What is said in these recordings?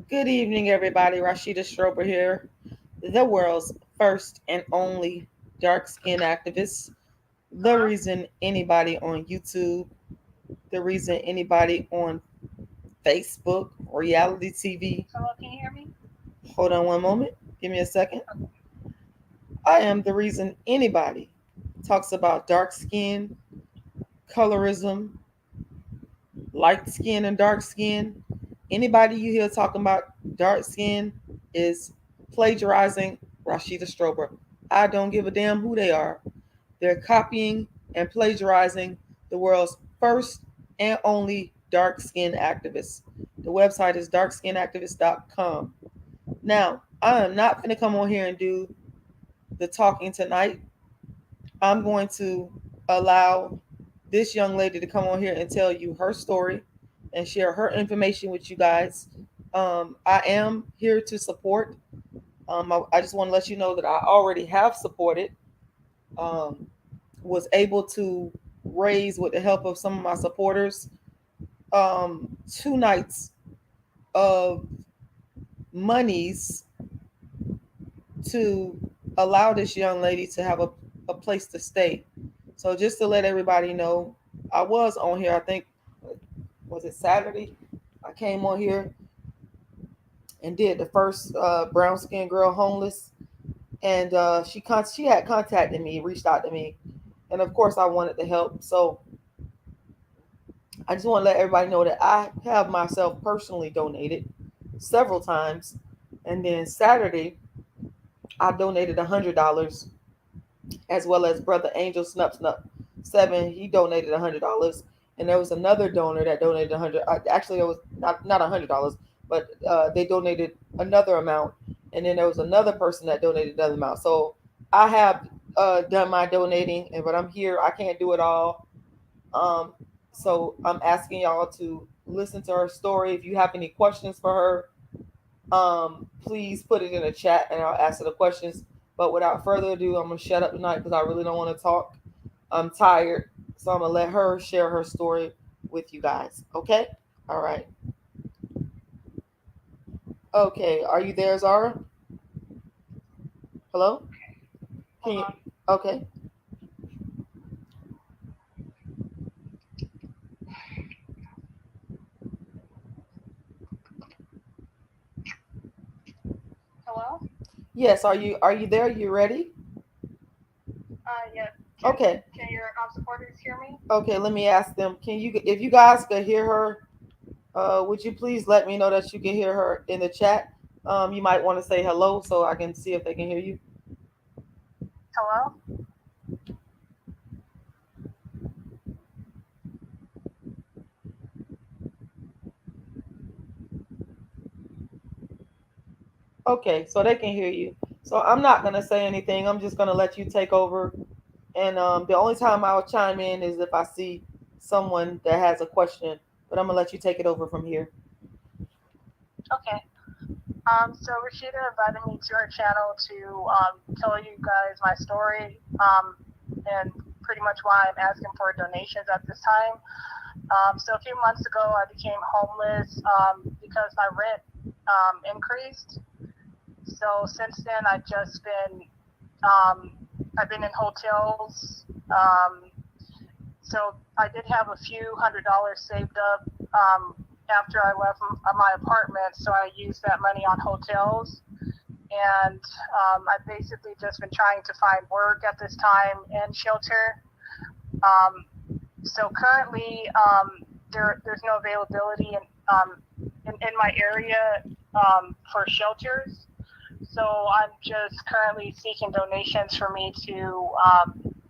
Good evening, everybody. Rashida Strober here, the world's first and only dark skin activist. The Hello? reason anybody on YouTube, the reason anybody on Facebook, reality TV. Hello, can you hear me? Hold on one moment. Give me a second. I am the reason anybody talks about dark skin, colorism, light skin, and dark skin. Anybody you hear talking about dark skin is plagiarizing Rashida Strober. I don't give a damn who they are. They're copying and plagiarizing the world's first and only dark skin activist. The website is darkskinactivist.com. Now, I am not going to come on here and do the talking tonight. I'm going to allow this young lady to come on here and tell you her story and share her information with you guys. I am here to support. I just want to let you know that I already have supported, um, was able to raise, with the help of some of my supporters, 2 nights of monies to allow this young lady to have a place to stay. So just to let everybody know, I was on here, I think, was it Saturday? I came on here and did the first brown skinned girl homeless. And she had contacted me, reached out to me. And of course, I wanted to help. So I just want to let everybody know that I have myself personally donated several times. And then Saturday, I donated $100, as well as Brother Angel Snup Snup 7. He donated $100, and there was another donor that donated 100. Actually, it was not $100, but they donated another amount, and then there was another person that donated another amount. So I have done my donating, but I'm here. I can't do it all. Um, so I'm asking y'all to listen to her story. If you have any questions for her, please put it in the chat and I'll answer the questions. But without further ado, I'm gonna shut up tonight because I really don't want to talk. I'm tired, so I'm gonna let her share her story with you guys. Okay? All right. Okay. Are you there, Zara? Hello? Can Hold you? on. Okay. Hello? Yes. Are you there? You ready? Yeah. Can Okay. can your supporters hear me? Okay. Let me ask them. Can you? If you guys could hear her, would you please let me know that you can hear her in the chat? You might want to say hello so I can see if they can hear you. Hello? Okay, so they can hear you. So I'm not gonna say anything. I'm just gonna let you take over. And the only time I'll chime in is if I see someone that has a question. But I'm gonna let you take it over from here. Okay. So Rashida invited me to her channel to tell you guys my story, and pretty much why I'm asking for donations at this time. So a few months ago, I became homeless because my rent increased. So since then, um, I've been in hotels. So I did have a few $100s saved up after I left my apartment. So I used that money on hotels. And I've basically just been trying to find work at this time and shelter. Um, so currently, there's no availability in my area for shelters. So I'm just currently seeking donations for me to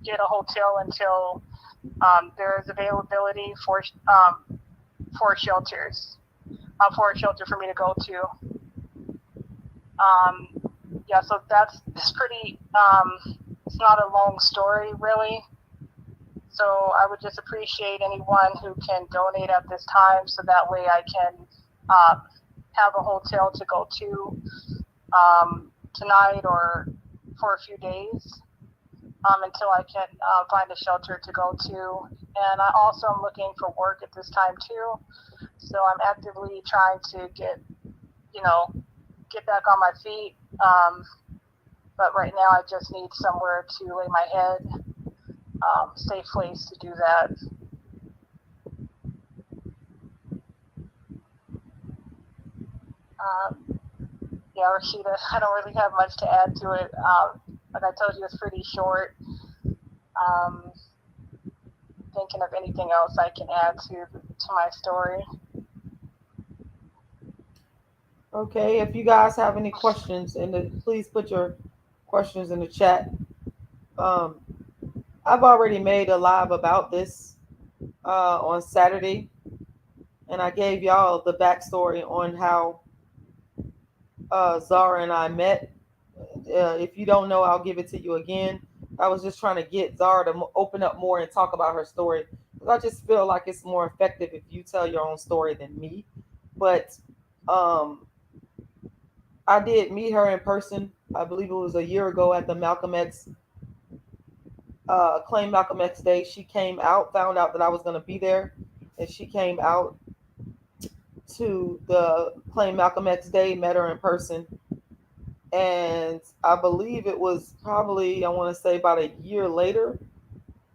get a hotel until there is availability for shelters, for a shelter for me to go to. Um, yeah, so that's pretty. It's not a long story really. So I would just appreciate anyone who can donate at this time, so that way I can um, have a hotel to go to tonight or for a few days until I can find a shelter to go to. And I also am looking for work at this time too. So I'm actively trying to get back on my feet. But right now I just need somewhere to lay my head, safe place to do that. Yeah, Rashida, I don't really have much to add to it. Like I told you, it's pretty short. Um, Thinking of anything else I can add to my story. Okay, if you guys have any questions, please put your questions in the chat. Um, I've already made a live about this on Saturday, and I gave y'all the backstory on how Zara and I met. If you don't know, I'll give it to you again. I was just trying to get Zara to open up more and talk about her story, because I just feel like it's more effective if you tell your own story than me. But um, I did meet her in person. I believe it was a year ago at the Malcolm X Claim Malcolm X Day. She came out, found out that I was going to be there, and she came out to the Claim Malcolm X Day. Met her in person, and I believe it was probably, I want to say, about a year later.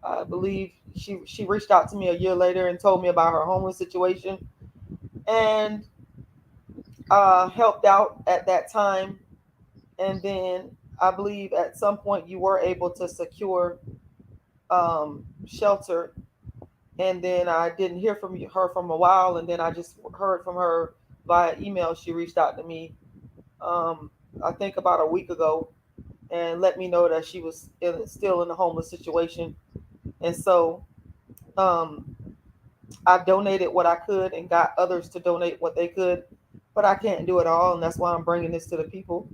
I believe she reached out to me a year later and told me about her homeless situation, and helped out at that time. And then I believe at some point you were able to secure shelter. And then I didn't hear from her from a while, and then I just heard from her via email. She reached out to me, um, I think about a week ago, and let me know that she was still in a homeless situation. And so um, I donated what I could and got others to donate what they could, but I can't do it all, and that's why I'm bringing this to the people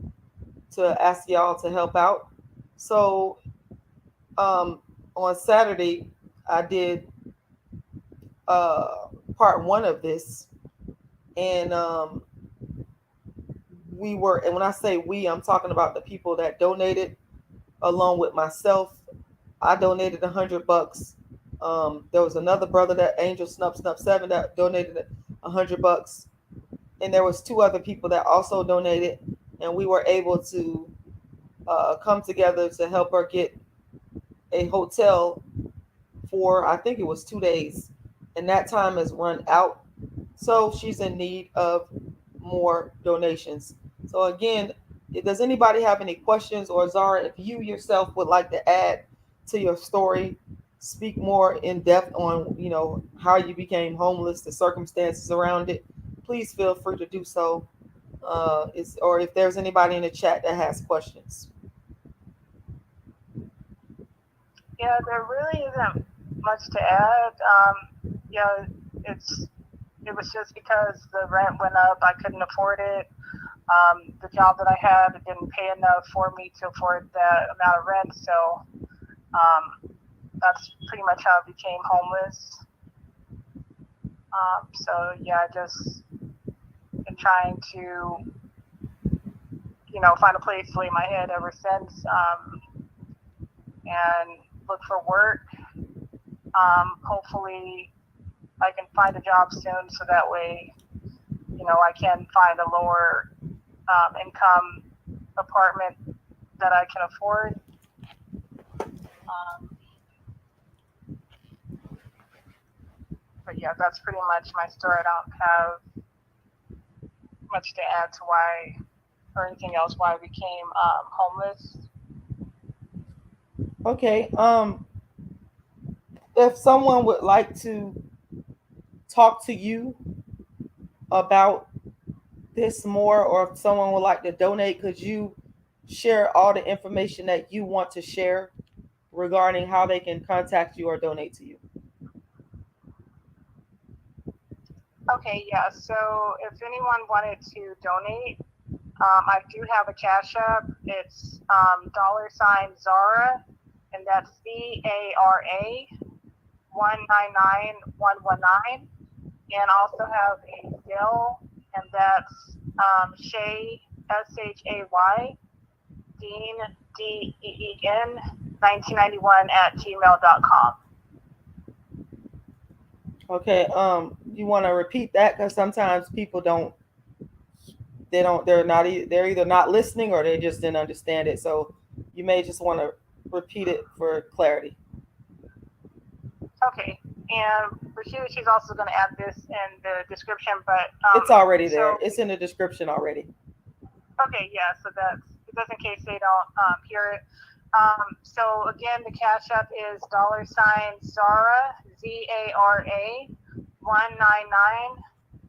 to ask y'all to help out. So um, on Saturday, I did uh, part one of this, and and when I say we, I'm talking about the people that donated along with myself. I donated $100. There was another brother, that Angel Snup Snup 7, that donated $100, and there was two other people that also donated, and we were able to come together to help her get a hotel for, I think it was 2 days, and that time has run out. So she's in need of more donations. So again, does anybody have any questions? Or Zara, if you yourself would like to add to your story, speak more in depth on, how you became homeless, the circumstances around it, please feel free to do so. Or if there's anybody in the chat that has questions. Yeah, there really isn't much to add. Yeah, it was just because the rent went up, I couldn't afford it. The job that I had didn't pay enough for me to afford that amount of rent, so that's pretty much how I became homeless. So yeah, I just been trying to, find a place to lay my head ever since, and look for work. Hopefully, I can find a job soon, so that way, I can find a lower income apartment that I can afford. Um, but yeah, that's pretty much my story. I don't have much to add to why or anything else why I became homeless. Okay. If someone would like to talk to you about this more, or if someone would like to donate, could you share all the information that you want to share regarding how they can contact you or donate to you? Okay, yeah. So if anyone wanted to donate, I do have a Cash App. It's $Zara, and that's ZARA 199119. And I also have a Zelle, and that's Shay SHAY Dean DEEN 1991 at gmail.com. Okay. you want to repeat that? Because sometimes people don't, they're either not listening or they just didn't understand it. So you may just want to repeat it for clarity. Okay. And Rashida, she's also going to add this in the description, but It's already there. so It's in the description already. okay, yeah. So that's just in case they don't hear it. So again, the cash app is $Zara ZARA 199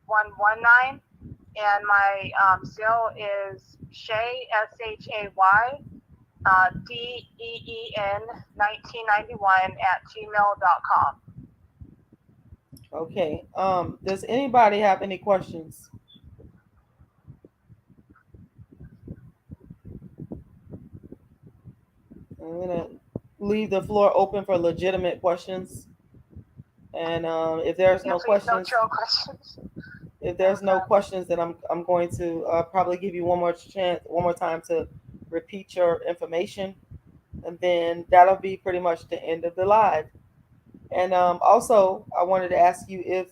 119, and my sale is Shay SHAY DEEN 1991 @gmail.com. Okay. Does anybody have any questions? I'm gonna leave the floor open for legitimate questions. And if there's Yeah, no please no questions, troll questions. if there's no questions, then I'm going to probably give you one more chance, one more time to repeat your information, and then that'll be pretty much the end of the live. And also, I wanted to ask you if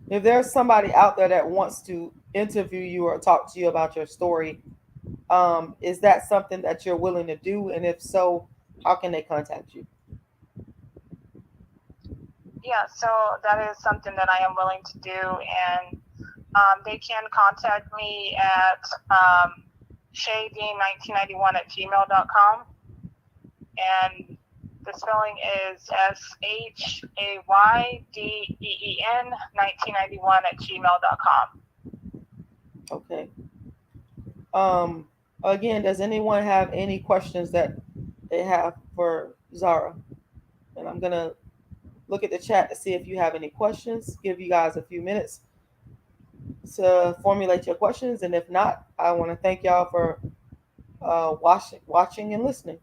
there's somebody out there that wants to interview you or talk to you about your story, is that something that you're willing to do? And if so, how can they contact you? Yeah, so that is something that I am willing to do, and they can contact me at shaydean1991 @gmail.com, and the spelling is SHAYDEEN 1991 @gmail.com. Okay. Again, does anyone have any questions that they have for Zara? And I'm gonna look at the chat to see if you have any questions. Give you guys a few minutes to formulate your questions, and if not, I want to thank y'all for watching and listening.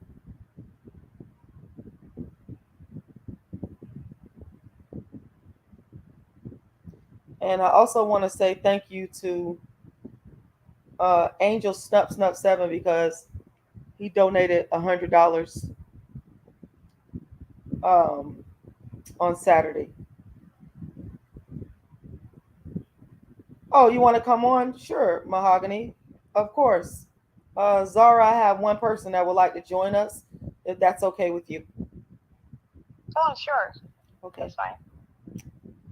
And I also want to say thank you to Angel Snup 7 because he donated $100 on Saturday. Oh, you want to come on? Sure, Mahogany. Of course. Zara, I have one person that would like to join us, if that's okay with you. Oh, sure. Okay, That's fine.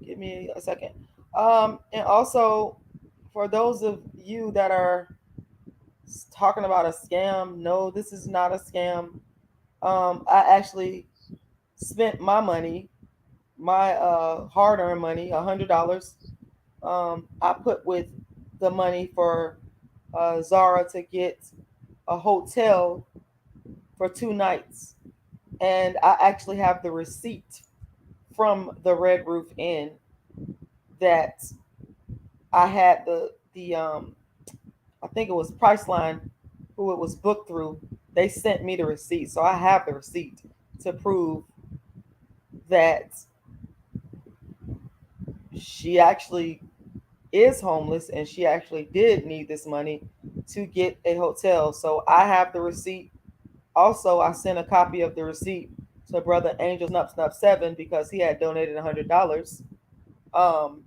give me a second. And also, for those of you that are talking about a scam, no, this is not a scam. I actually spent my money, my hard-earned money, $100. I put with the money for Zara to get a hotel for 2 nights, and I actually have the receipt from the Red Roof Inn that I had the I think it was Priceline who it was booked through. They sent me the receipt, so I have the receipt to prove that she actually is homeless and she actually did need this money to get a hotel. So I have the receipt. Also, I sent a copy of the receipt to Brother Angel Snup 7 because he had donated $100. Um,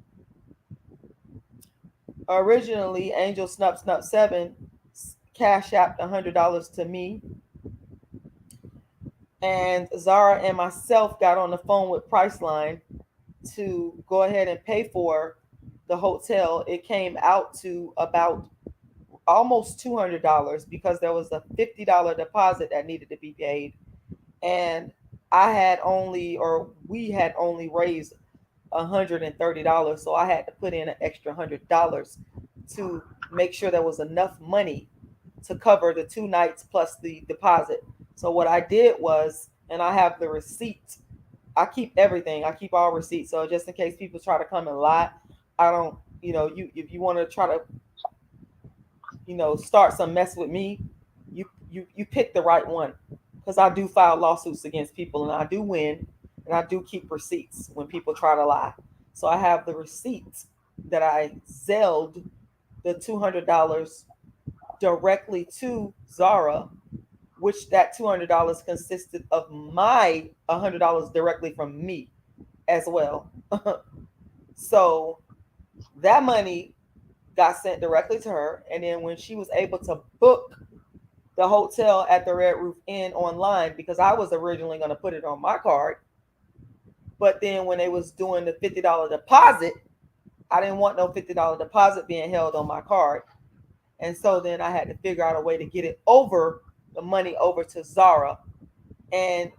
Originally, Angel Snup 7 cash apped $100 to me, and Zara and myself got on the phone with Priceline to go ahead and pay for the hotel. It came out to about almost $200 because there was a $50 deposit that needed to be paid, and we had only raised $130, so I had to put in an extra $100 to make sure there was enough money to cover the 2 nights plus the deposit. So what I did was, and I have the receipt. I keep everything. I keep all receipts. So just in case people try to come and lie, I don't. You if you want to try to, start some mess with me, you pick the right one, because I do file lawsuits against people and I do win, and I do keep receipts when people try to lie. So I have the receipts that I Zelled the $200 directly to Zara, which that $200 consisted of my $100 directly from me as well. So that money got sent directly to her. And then when she was able to book the hotel at the Red Roof Inn online, because I was originally going to put it on my card, but then when they was doing the $50 deposit, I didn't want no $50 deposit being held on my card. And so then I had to figure out a way to get it over, the money over to Zara. And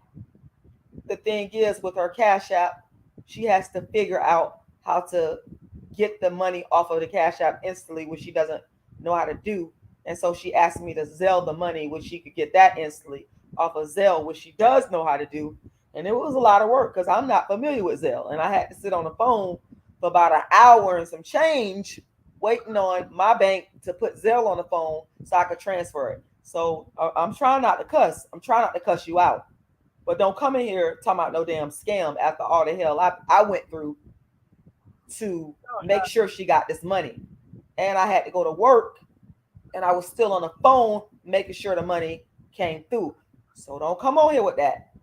the thing is, with her Cash App, she has to figure out how to get the money off of the Cash App instantly, which she doesn't know how to do. And so she asked me to Zelle the money, which she could get that instantly off of Zelle, which she does know how to do. And it was a lot of work because I'm not familiar with Zelle. And I had to sit on the phone for about an hour and some change waiting on my bank to put Zelle on the phone so I could transfer it. So I'm trying not to cuss. I'm trying not to cuss you out. But don't come in here talking about no damn scam after all the hell I went through to make sure she got this money. And I had to go to work and I was still on the phone making sure the money came through. So don't come on here with that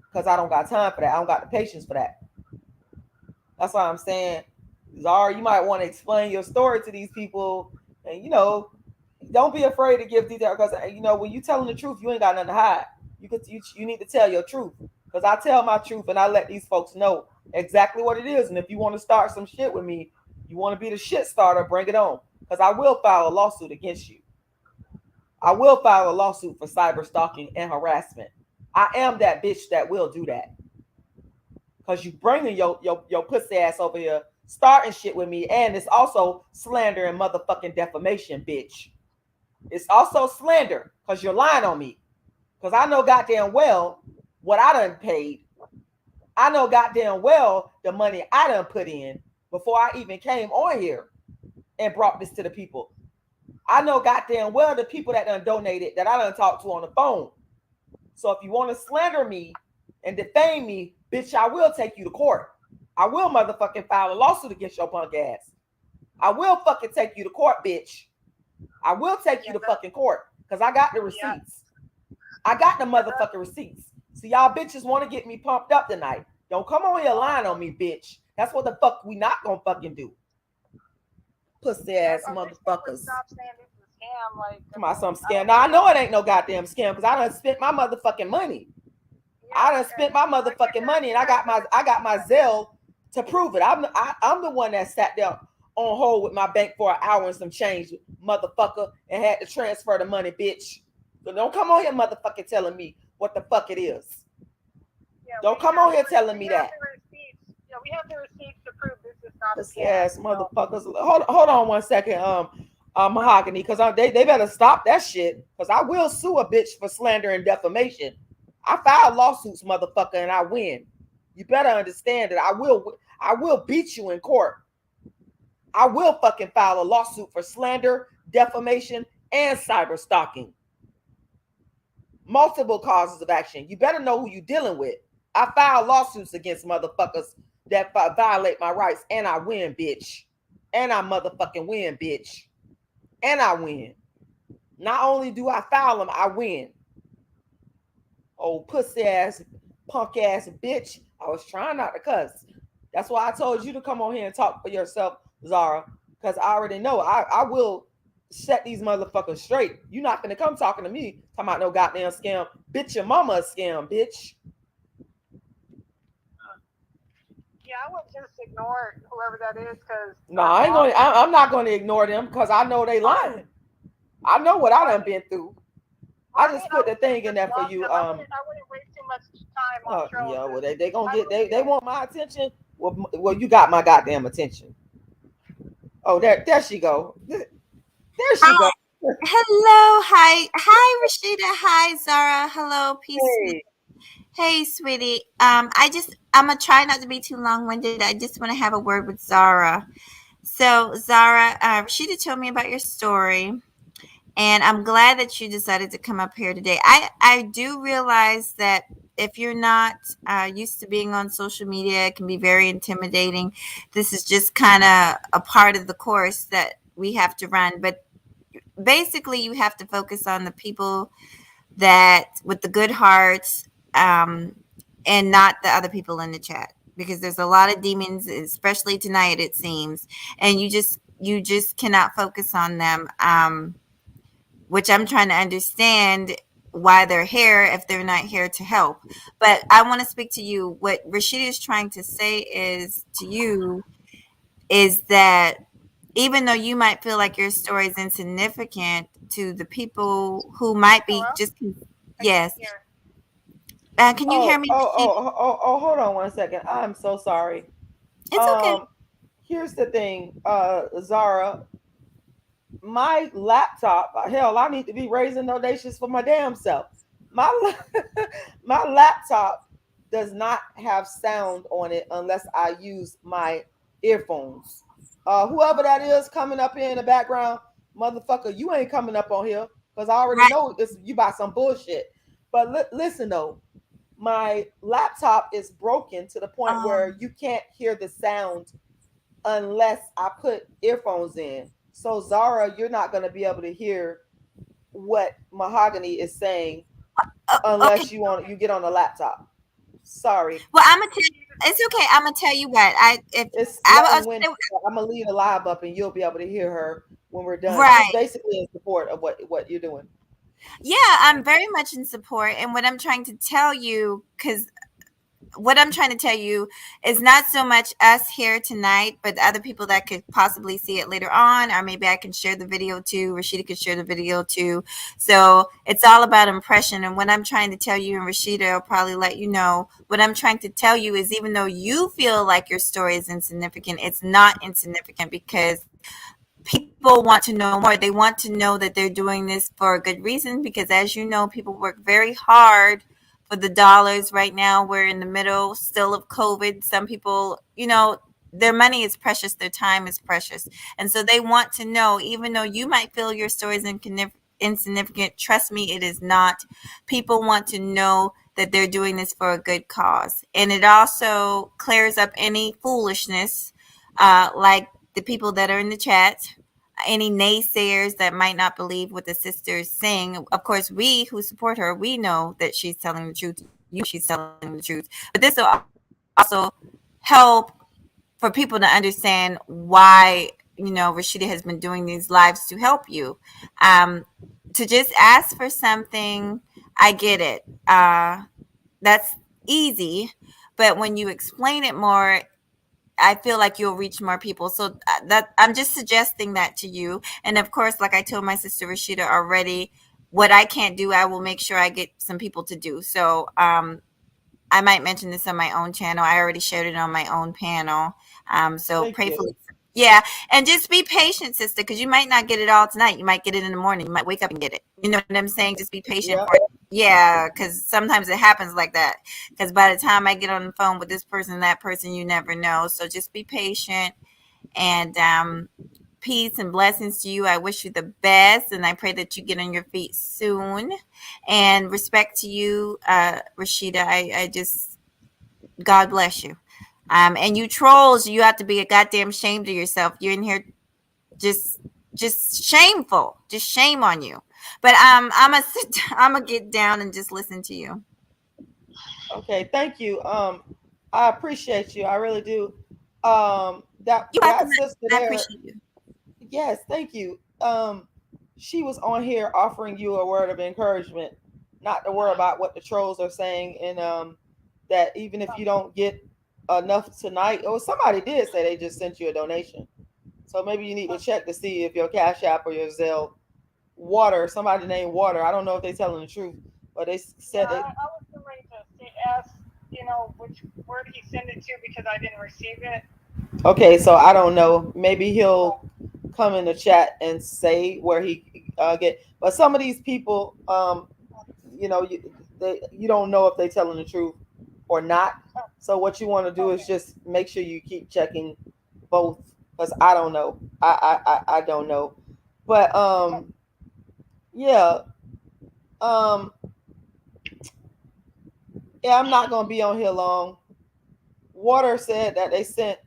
because I don't got time for that. I don't got the patience for that. That's why I'm saying, Zara, you might want to explain your story to these people. And, don't be afraid to give details because, when you telling the truth, you ain't got nothing to hide. You need to tell your truth because I tell my truth and I let these folks know exactly what it is. And if you want to start some shit with me, you want to be the shit starter, bring it on because I will file a lawsuit against you. I will file a lawsuit for cyber stalking and harassment. I am that bitch that will do that because you bringing your pussy ass over here starting shit with me, and it's also slander and motherfucking defamation, bitch. It's also slander because you're lying on me. Because I know goddamn well what I done paid. I know goddamn well the money I done put in before I even came on here and brought this to the people. I know goddamn well the people that done donated that I done talked to on the phone. So if you want to slander me and defame me, bitch, I will take you to court. I will motherfucking file a lawsuit against your punk ass. I will fucking take you to court, bitch. I will take you to fucking court because I got the receipts. I got the motherfucking receipts. So y'all bitches want to get me pumped up tonight. Don't come on here lying on me, bitch. That's what the fuck we not gonna fucking do. Pussy ass motherfuckers. Stop saying this is a scam. Like, come on, some scam. Now I know it ain't no goddamn scam because I done spent my motherfucking money. I done spent my motherfucking money and I got my Zelle to prove it. I'm the one that sat there on hold with my bank for an hour and some change, motherfucker, and had to transfer the money, bitch. So don't come on here motherfucking telling me what the fuck it is. Don't come on here telling me that. We have the receipts to prove this is not a scam. Yes, motherfuckers. Hold on one second, Mahogany, because they better stop that shit. Because I will sue a bitch for slander and defamation. I file lawsuits, motherfucker, and I win. You better understand that I will beat you in court. I will fucking file a lawsuit for slander, defamation, and cyber stalking. Multiple causes of action. You better know who you're dealing with. I file lawsuits against motherfuckers that violate my rights, and I win, bitch. And I motherfucking win, bitch. And I win. Not only do I file them, I win. Oh, pussy ass, punk ass bitch. I was trying not to cuss. That's why I told you to come on here and talk for yourself, Zara. Because I already know I will set these motherfuckers straight. You're not gonna come talking to me talking about no goddamn scam. Bitch, your mama a scam, bitch. Yeah, I would just ignore whoever that is because no, I'm not gonna ignore them because I know they lying. I know what I done been through. I just put the thing in there for you. I wouldn't waste too much time on trolls. Yeah, well they gonna get they want my attention. Well, you got my goddamn attention. Oh, there she go. There she go. Hello, hi Rashida, hi Zara, hello, peace. Hey, sweetie. I'm gonna try not to be too long-winded. I just want to have a word with Zara. So, Zara, Rashida told me about your story, and I'm glad that you decided to come up here today. I do realize that if you're not used to being on social media, it can be very intimidating. This is just kind of a part of the course that we have to run, but basically you have to focus on the people that with the good hearts and not the other people in the chat. because there's a lot of demons, especially tonight, it seems, and you just cannot focus on them. Which I'm trying to understand why they're here if they're not here to help. But I want to speak to you. What Rashida is trying to say is to you is that even though you might feel like your story is insignificant to the people who might be Hello? just I can't yes. hear. Can you hear Oh, me, oh, Rashida? oh, oh, oh, hold on one second. I'm so sorry. It's okay. Um, Here's the thing, Zara. My laptop, hell, I need to be raising donations for my damn self. My my laptop does not have sound on it unless I use my earphones. Whoever that is coming up here in the background, motherfucker, you ain't coming up on here because I already Right. know this. You buy some bullshit. But listen though, my laptop is broken to the point where Um, you can't hear the sound unless I put earphones in. So Zara, you're not going to be able to hear what Mahogany is saying okay. unless you get on a laptop. Sorry, Well, I'm gonna tell. It's okay. I'm gonna tell you what I if it's I long was winded. I'm gonna leave the live up, and you'll be able to hear her when we're done. She's right. basically in support of what you're doing. Yeah, I'm very much in support. And what I'm trying to tell you, because what I'm trying to tell you is not so much us here tonight, but the other people that could possibly see it later on, or maybe I can share the video too. Rashida could share the video too. So it's all about impression. And what I'm trying to tell you, and Rashida will probably let you know, what I'm trying to tell you is even though you feel like your story is insignificant, it's not insignificant because people want to know more. They want to know that they're doing this for a good reason because, as you know, people work very hard for the dollars. Right now, we're in the middle still of COVID. Some people, their money is precious, their time is precious. And so they want to know, even though you might feel your story is insignificant, trust me, it is not. People want to know that they're doing this for a good cause. And it also clears up any foolishness, like the people that are in the chat, any naysayers that might not believe what the sister is saying. Of course, we who support her, we know that she's telling the truth. You know she's telling the truth. But this will also help for people to understand why, Rashida has been doing these lives to help you. Um, to just ask for something, I get it. That's easy. But when you explain it more, I feel like you'll reach more people. So that I'm just suggesting that to you. And of course, like I told my sister Rashida already, what I can't do, I will make sure I get some people to do. So I might mention this on my own channel. I already shared it on my own panel. So Thank pray you. for yeah, and just be patient, sister, because you might not get it all tonight. You might get it in the morning. You might wake up and get it. You know what I'm saying? Just be patient Yeah. for it. Yeah, because sometimes it happens like that. Because by the time I get on the phone with this person, that person, you never know. So just be patient and peace and blessings to you. I wish you the best, and I pray that you get on your feet soon. And respect to you, Rashida. I just God bless you. And you trolls, you have to be a goddamn shame to yourself. You're in here just just shameful. Just shame on you. But I'm gonna sit. I'm gonna get down and just listen to you. Okay. Thank you. I appreciate you. I really do. You That welcome. sister I there. appreciate you. Yes, thank you. She was on here offering you a word of encouragement, not to worry about what the trolls are saying, and that even if you don't get enough tonight, or somebody did say they just sent you a donation, so maybe you need to check to see if your Cash App or your Zelle, Water, somebody named Water. I don't know if they're telling the truth, but they Yeah, said they. I was getting ready to ask, which word he sent it to because I didn't receive it. Okay, so I don't know. Maybe he'll come in the chat and say where he get. But some of these people, you don't know if they're telling the truth or not. So what you want to do is Okay. just make sure you keep checking both, because I don't know. I don't know. But yeah, um, yeah, I'm not gonna be on here long. Water said that they sent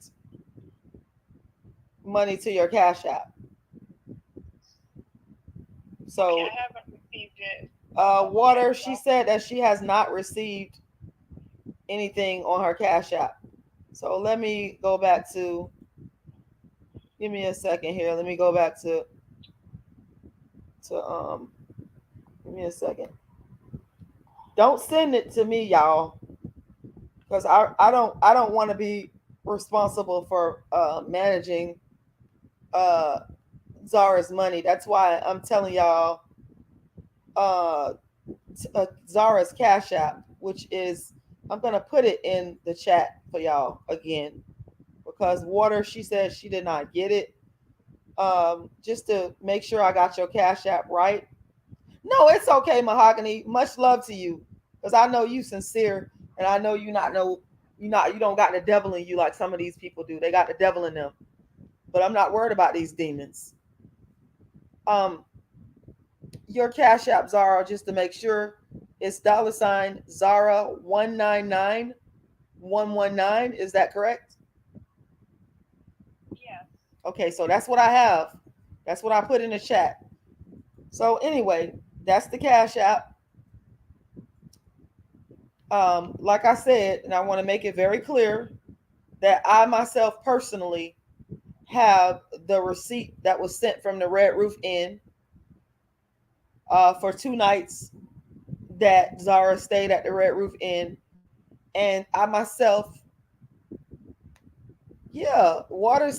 money to your Cash App. Okay, So I haven't received it yet. Water, she said that she has not received anything on her Cash App. So let me go back to. Give me a second here. Let me go back to. Give me a second. Don't send it to me, y'all, because I don't want to be responsible for managing uh Zara's money. That's why I'm telling y'all uh, Zara's Cash App, which is I'm gonna put it in the chat for y'all again because Water, she said she did not get it. Just to make sure I got your Cash App right. No, it's okay, Mahogany. Much love to you because I know you sincere and I know you don't got the devil in you like some of these people do. They got the devil in them, but I'm not worried about these demons. Um, your Cash App, Zara, just to make sure, it's $ Zara 199119. Is that correct? Yes. Okay, so that's what I have. That's what I put in the chat. So anyway, that's the Cash App. Like I said, and I want to make it very clear that I myself personally have the receipt that was sent from the Red Roof Inn for 2 nights that Zara stayed at the Red Roof Inn. And I myself, yeah, Water is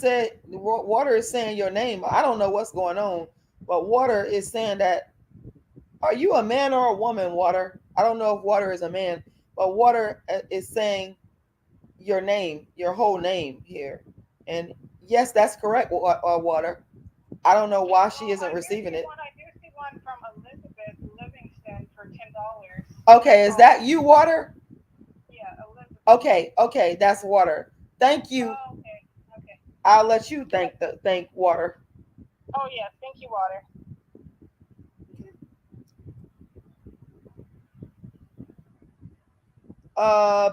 saying your name. I don't know what's going on, but Water is saying that. Are you a man or a woman, Water? I don't know if Water is a man, but Water is saying your name, your whole name here. And yes, that's correct, Water. I don't know why she isn't receiving it. I do see one from Elizabeth Livingston for $10. Okay, is that you, Water? Yeah, Elizabeth. Okay, that's Water. Thank you. Oh, okay. I'll let you thank Water. Oh yes, thank you, Water.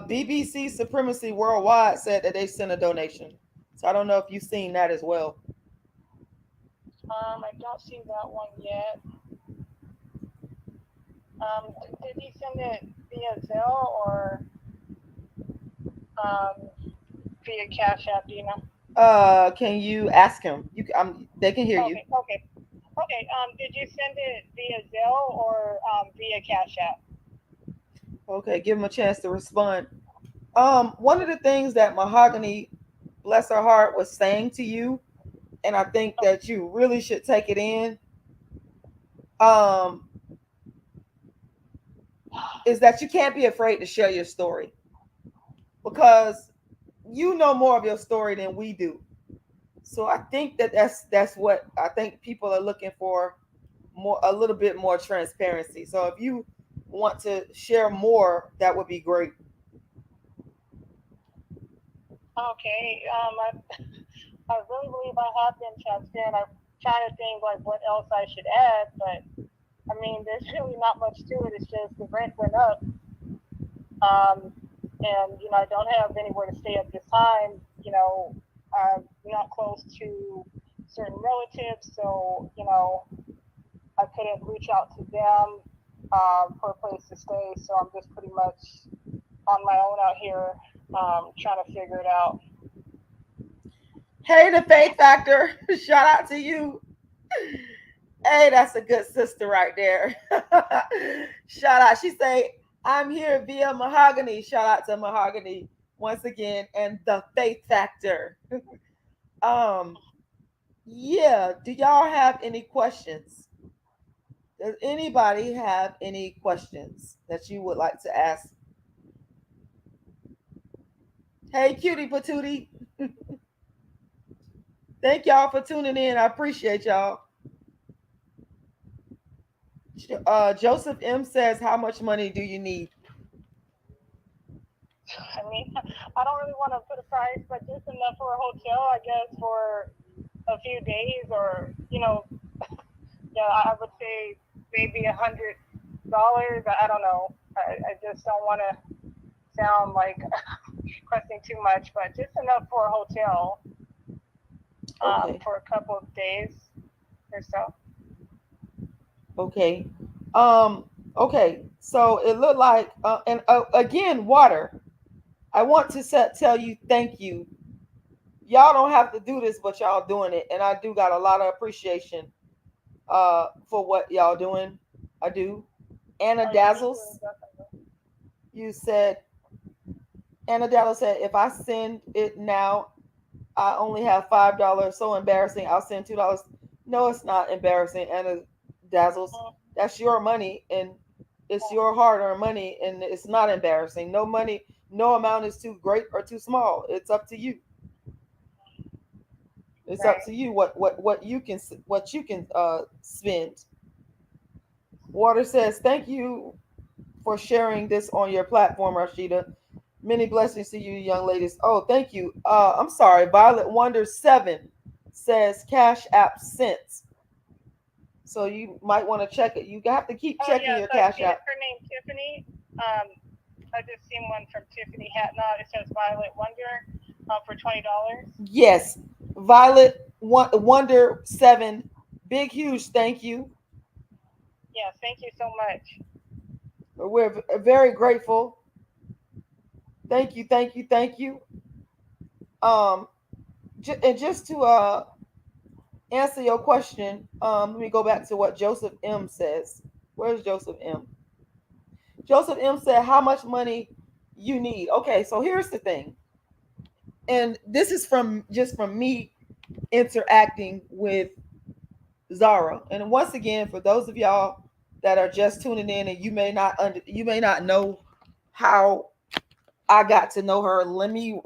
BBC Supremacy Worldwide said that they sent a donation. So I don't know if you've seen that as well. I don't see that one yet. Did he send it via Zelle or via Cash App? Do you know? Can you ask him? They can hear you. Okay. Did you send it via Zelle or via Cash App? Okay, give him a chance to respond. One of the things that Mahogany, bless her heart, was saying to you, and I think that you really should take it in, is that you can't be afraid to share your story because you know more of your story than we do. So I think that's what I think people are looking for, more, a little bit more transparency. So if you want to share more, that would be great. Okay. I really believe I have been transparent. I'm trying to think like what else I should add, but I mean, there's really not much to it. It's just the rent went up, and I don't have anywhere to stay at this time. I'm not close to certain relatives, so I couldn't reach out to them for a place to stay. So I'm just pretty much on my own out here, trying to figure it out. Hey, the Faith Factor, shout out to you. Hey, that's a good sister right there. Shout out. She say, I'm here via Mahogany. Shout out to Mahogany once again and the Faith Factor. Yeah, do y'all have any questions? Does anybody have any questions that you would like to ask? Hey, cutie patootie. Thank y'all for tuning in. I appreciate y'all. Joseph M says, how much money do you need? I mean, I don't really want to put a price, but just enough for a hotel, I guess, for a few days, or yeah, I would say maybe $100. I don't know. I just don't want to sound like requesting too much, but just enough for a hotel Okay. for a couple of days or so. Okay. Okay. So it looked like, and again, Water. I want to tell you thank you. Y'all don't have to do this, but y'all doing it, and I do got a lot of appreciation for what y'all doing. I do. Anna Oh, yeah, me Dazzles, too, definitely. you said Anna Dazzles said if I send it now, I only have $5. So embarrassing. I'll send $2. No, it's not embarrassing, Anna Dazzles. Mm, That's your money, and it's your hard-earned money, and it's not embarrassing. No money, no amount is too great or too small. It's up to you. It's up right. to you what you can spend. Water says, "Thank you for sharing this on your platform, Rashida. Many blessings to you, young ladies." Oh, thank you. I'm sorry. Violet Wonder 7 says Cash App sent. So you might want to check it. You have to keep Oh checking yeah, your so I Cash see it's App. her name Tiffany. I just seen one from Tiffany Hatnot. It says Violet Wonder for $20. Yes. Violet Wonder 7. Big, huge thank you. Yes, thank you so much. We're very grateful. Thank you, thank you, thank you. Um, and just to answer your question, let me go back to what Joseph M says. Where's Joseph M? Joseph M said, "How much money you need?" Okay, so here's the thing, and this is from me interacting with Zara. And once again, for those of y'all that are just tuning in and you may not know how I got to know her, let me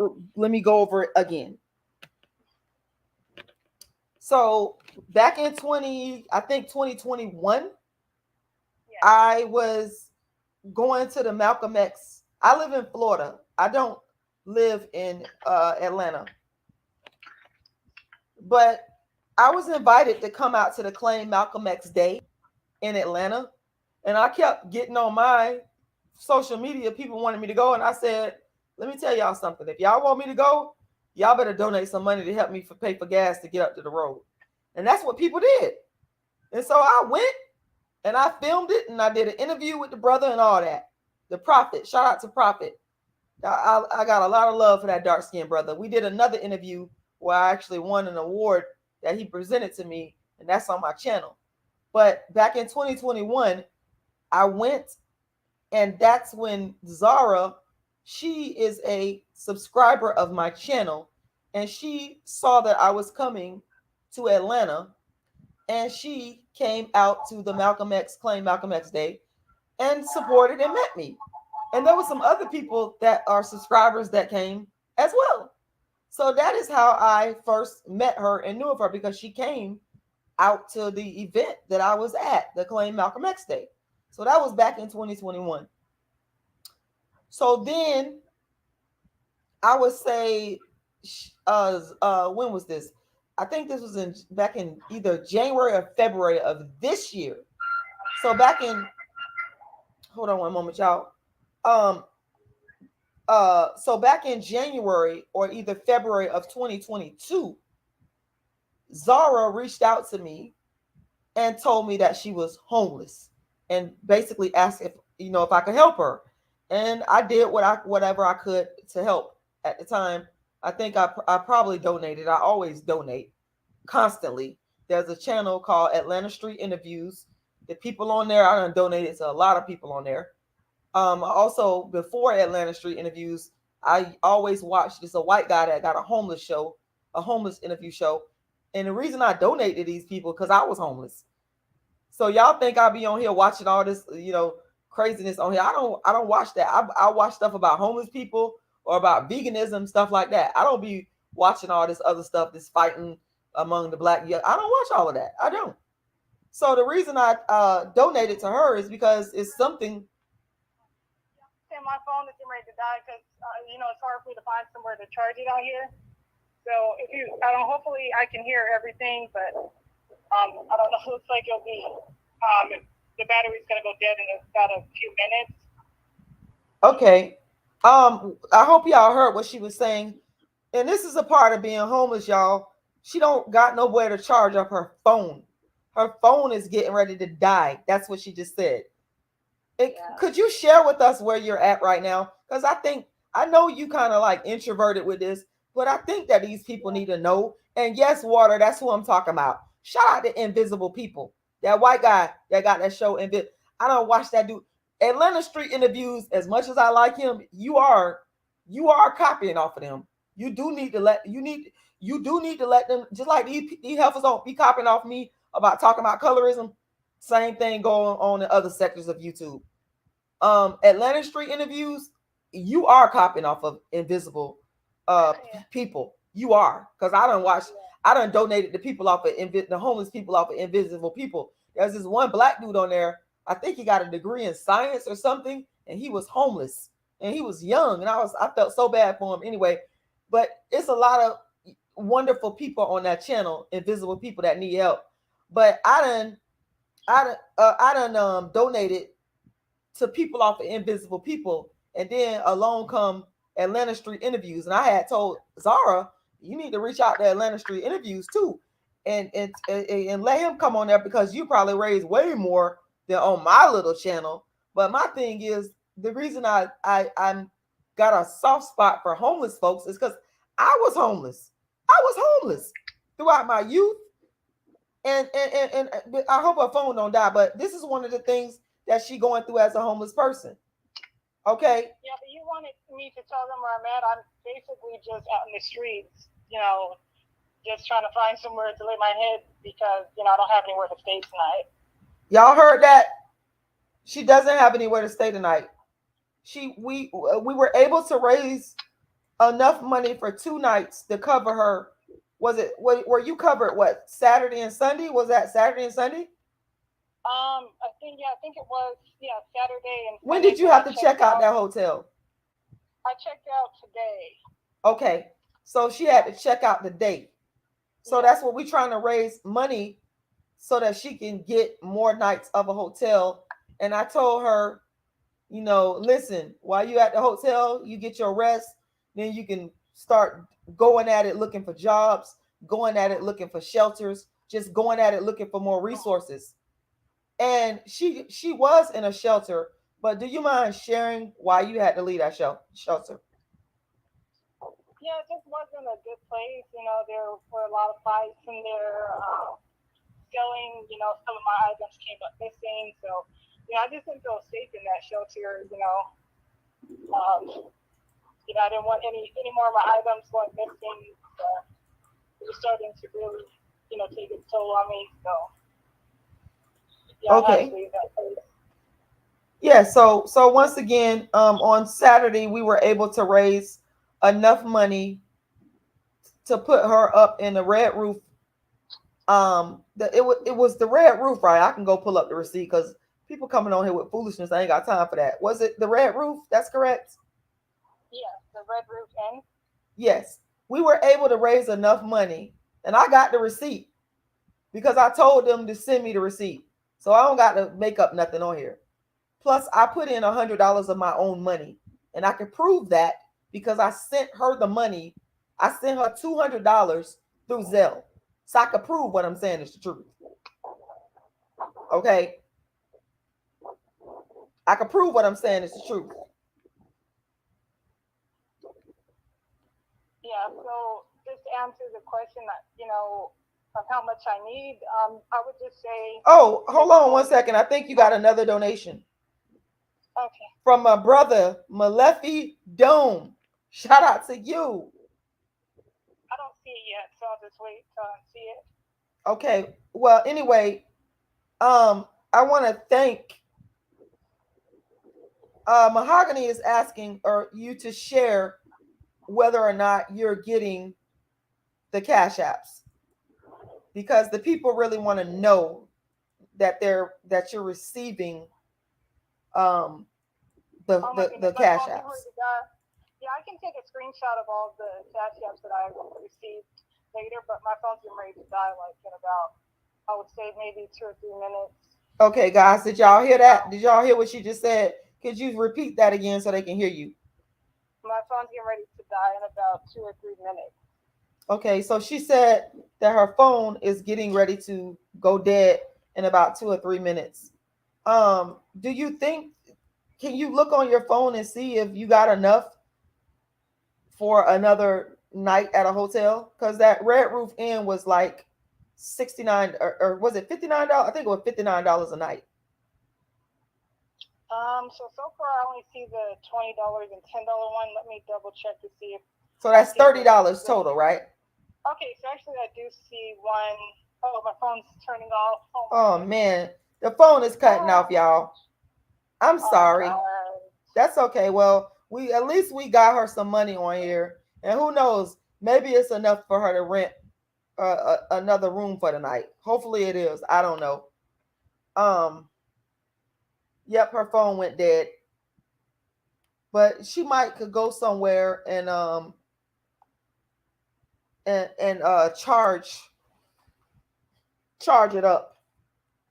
go over it again. So back in 2021, Yes. I was going to the Malcolm X. I live in Florida. I don't live in Atlanta, but I was invited to come out to the Claim Malcolm X Day in Atlanta, and I kept getting on my social media. People wanted me to go, and I said, "Let me tell y'all something. If y'all want me to go, y'all better donate some money to help me pay for gas to get up to the road." And that's what people did. And so I went and I filmed it, and I did an interview with the brother and all that. The Prophet, shout out to Prophet. I got a lot of love for that dark skinned brother. We did another interview where I actually won an award that he presented to me, and that's on my channel. But back in 2021, I went, and that's when Zara, she is a subscriber of my channel, and she saw that I was coming to Atlanta, and she came out to the Claim Malcolm X Day and supported and met me. And there were some other people that are subscribers that came as well. So that is how I first met her and knew of her, because she came out to the event that I was at, the Claim Malcolm X Day. So that was back in 2021. So then I would say, when was this? I think this was back in either January or February of this year. So hold on one moment, y'all. Um, so back in January or either February of 2022, Zara reached out to me and told me that she was homeless, and basically asked if I could help her. And I did whatever I could to help. At the time, I think I probably donated. I always donate constantly. There's a channel called Atlanta Street Interviews. The people on there, I done donated to a lot of people on there. Also, before Atlanta Street Interviews, I always watched this a white guy that got a homeless interview show. And the reason I donate to these people, because I was homeless. So y'all think I'll be on here watching all this, craziness on here? I don't watch that. I watch stuff about homeless people or about veganism, stuff like that. I don't be watching all this other stuff, this fighting among the black. Yeah, I don't watch all of that. I don't. So the reason I donated to her is because it's something. And my phone is getting ready to die because it's hard for me to find somewhere to charge it out here. So if you, I don't. Hopefully, I can hear everything, but I don't know. It looks like it'll be. The battery's gonna go dead in about a few minutes. Okay. I hope y'all heard what she was saying. And this is a part of being homeless, y'all. She don't got nowhere to charge up her phone. Her phone is getting ready to die. That's what she just said. Could you share with us where you're at right now? Because I think I know you kind of like introverted with this, but I think that these people need to know. And yes, Water, that's who I'm talking about. Shout out to Invisible People. That white guy that got that show. I don't watch that dude. Atlanta Street Interviews, as much as I like him, you are copying off of them. You do need to let them, just like these heifers don't be copying off me about talking about colorism. Same thing going on in other sectors of YouTube. Atlanta Street Interviews, you are copying off of Invisible People. You are, because I done donated the people off of the homeless people off of Invisible People. There's this one black dude on there. I think he got a degree in science or something, and he was homeless and he was young, and I felt so bad for him anyway. But it's a lot of wonderful people on that channel, Invisible People, that need help. But I done donated to people off of Invisible People, and then along come Atlanta Street Interviews, and I had told Zara, you need to reach out to Atlanta Street Interviews too, and let him come on there, because you probably raise way more than on my little channel. But my thing is, the reason I'm got a soft spot for homeless folks is because I was homeless. I was homeless throughout my youth, and I hope her phone don't die. But this is one of the things that she going through as a homeless person. Okay. Yeah, but you wanted me to tell them where I'm at. I'm basically just out in the streets, just trying to find somewhere to lay my head, because I don't have anywhere to stay tonight. Y'all heard that? She doesn't have anywhere to stay tonight. We were able to raise enough money for 2 nights to cover her. Were you covered what, Saturday and Sunday? Was that Saturday and Sunday? I think it was Saturday and Sunday. When did you have to check out that hotel? I checked out today. Okay, so she had to check out the day. So that's what we're trying to raise money so that she can get more nights of a hotel. And I told her, listen, while you at the hotel, you get your rest, then you can start going at it looking for jobs, going at it looking for shelters, just going at it looking for more resources. And she was in a shelter, but do you mind sharing why you had to leave that shelter? Yeah, it just wasn't a good place. There were a lot of fights in there. Stealing, some of my items came up missing. So, I just didn't feel safe in that shelter. I didn't want any more of my items going missing. So it was starting to really, take its toll on me. So. Yeah, okay. Yeah, so once again, on Saturday we were able to raise enough money to put her up in the red roof. It was the red roof, right? I can go pull up the receipt, because people coming on here with foolishness, I ain't got time for that. Was it the red roof? That's correct? Yeah, the red roof inn. Yes, we were able to raise enough money, and I got the receipt because I told them to send me the receipt. So I don't got to make up nothing on here. Plus, I put in $100 of my own money, and I can prove that because I sent her the money. I sent her $200 through Zelle, so I could prove what I'm saying is the truth. Okay, I can prove what I'm saying is the truth. Yeah. So just to answer the question that of how much I need, I would just say. Oh, hold on 1 second. I think you got another donation. Okay. From my brother, Malefi Dome. Shout out to you. I don't see it yet, so I'll just wait till I see it. Okay. Well, anyway, I want to thank Mahogany is asking you to share whether or not you're getting the Cash Apps, because the people really want to know that you're receiving the Cash Apps. Yeah, I can take a screenshot of all the Cash Apps that I received later, but my phone's getting ready to die in about, I would say, maybe 2 or 3 minutes. Okay, guys, did y'all hear that? Did y'all hear what she just said? Could you repeat that again so they can hear you? My phone's getting ready to die in about 2 or 3 minutes. Okay, so she said that her phone is getting ready to go dead in about 2 or 3 minutes. Do you think, can you look on your phone and see if you got enough for another night at a hotel, because that Red Roof Inn was like 69 or was it $59? I think it was $59 a night. So far I only see the $20 and $10 one. Let me double check to see if So that's $30 total, right? Okay, so actually I do see one. Oh, my phone's turning off. Oh man, the phone is cutting off, y'all. I'm sorry. That's okay. Well, we at least we got her some money on here, and who knows, maybe it's enough for her to rent another room for the night. Hopefully it is. I don't know. Yep, her phone went dead, but she might could go somewhere and charge it up.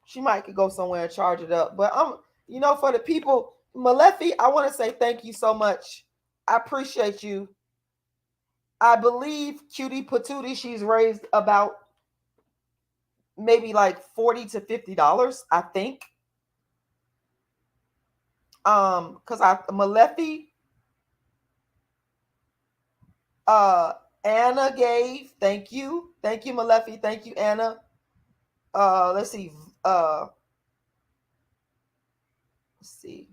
She might could go somewhere and charge it up. But for the people, Malefi, I want to say thank you so much. I appreciate you. I believe Cutie Patootie, she's raised about maybe like $40 to $50, I think. Because Malefi, Anna gave. Thank you, Malefi. Thank you, Anna. Let's see. Let's see.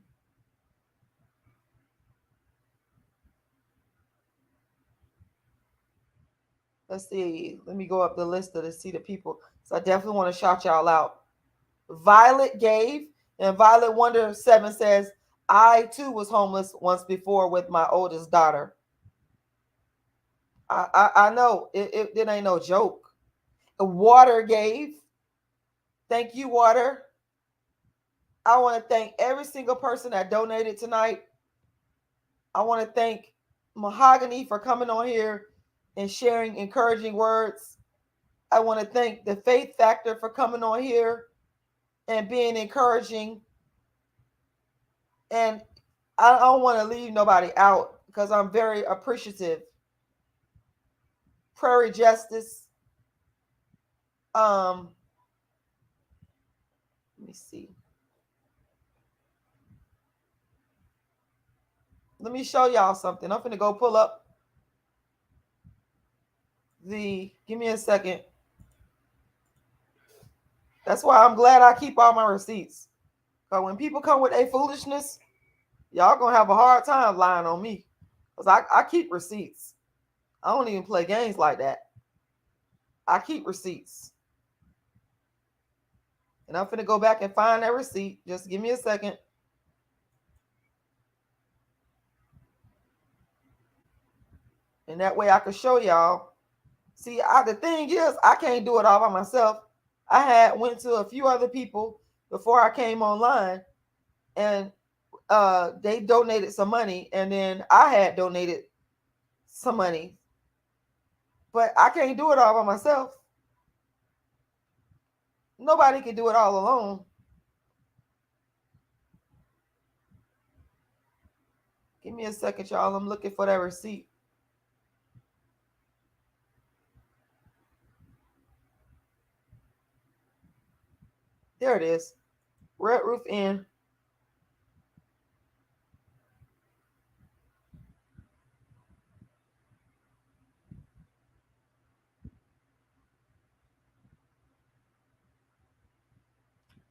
Let's see. Let me go up the list to see the people. So I definitely want to shout y'all out. Violet gave, and Violet Wonder 7 says, I too was homeless once before with my oldest daughter. I know it ain't no joke. Water gave. Thank you, Water. I want to thank every single person that donated tonight. I want to thank Mahogany for coming on here and sharing encouraging words. I want to thank the Faith Factor for coming on here and being encouraging. And I don't want to leave nobody out because I'm very appreciative. Prairie Justice. Let me see. Let me show y'all something. I'm finna go pull up give me a second. That's why I'm glad I keep all my receipts. Because when people come with a foolishness, y'all gonna have a hard time lying on me. Because I keep receipts. I don't even play games like that. I keep receipts. And I'm finna go back and find that receipt. Just give me a second. And that way I can show y'all. See, the thing is, I can't do it all by myself. I went to a few other people before I came online, and they donated some money, and then I had donated some money. But I can't do it all by myself. Nobody can do it all alone. Give me a second, y'all. I'm looking for that receipt. There it is. Red Roof Inn.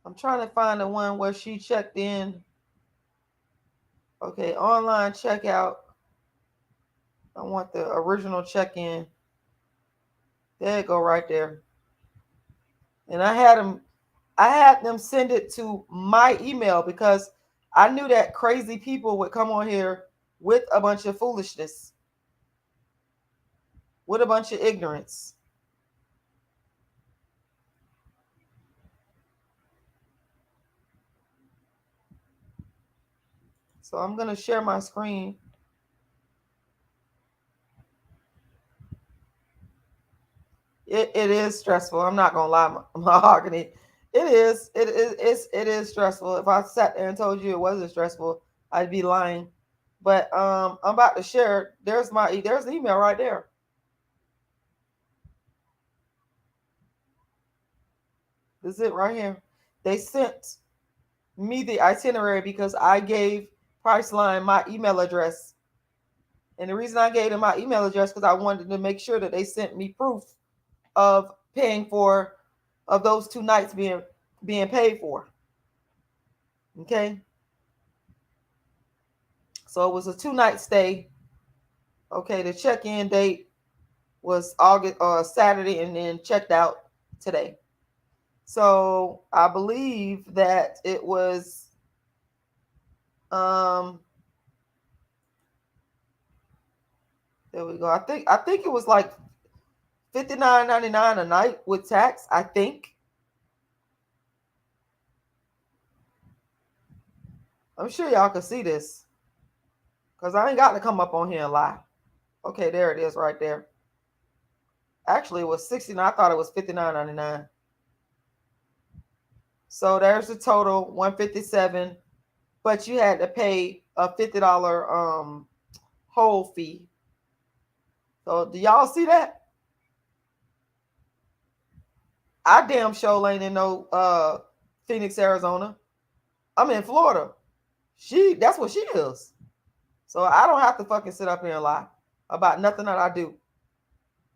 I'm trying to find the one where she checked in. Okay, online checkout. I want the original check-in. There you go, right there. And I had them send it to my email because I knew that crazy people would come on here with a bunch of foolishness, with a bunch of ignorance. So I'm going to share my screen. It is stressful. I'm not going to lie, Mahogany. It is stressful. If I sat there and told you it wasn't stressful, I'd be lying. But I'm about to share. There's the email right there. This is it right here. They sent me the itinerary because I gave Priceline my email address. And the reason I gave them my email address because I wanted to make sure that they sent me proof of paying for of those 2 nights being paid for. Okay. So it was a 2-night stay. Okay, the check-in date was Saturday, and then checked out today. So I believe that it was there we go. I think it was like $59.99 a night with tax, I think. I'm sure y'all can see this because I ain't got to come up on here and lie. Okay, there it is right there. Actually, it was $69. I thought it was $59.99. So there's the total, $157, but you had to pay a $50 whole fee. So do y'all see that? I damn sure ain't in no Phoenix, Arizona. I'm in Florida. That's what she is. So I don't have to fucking sit up here and lie about nothing that I do.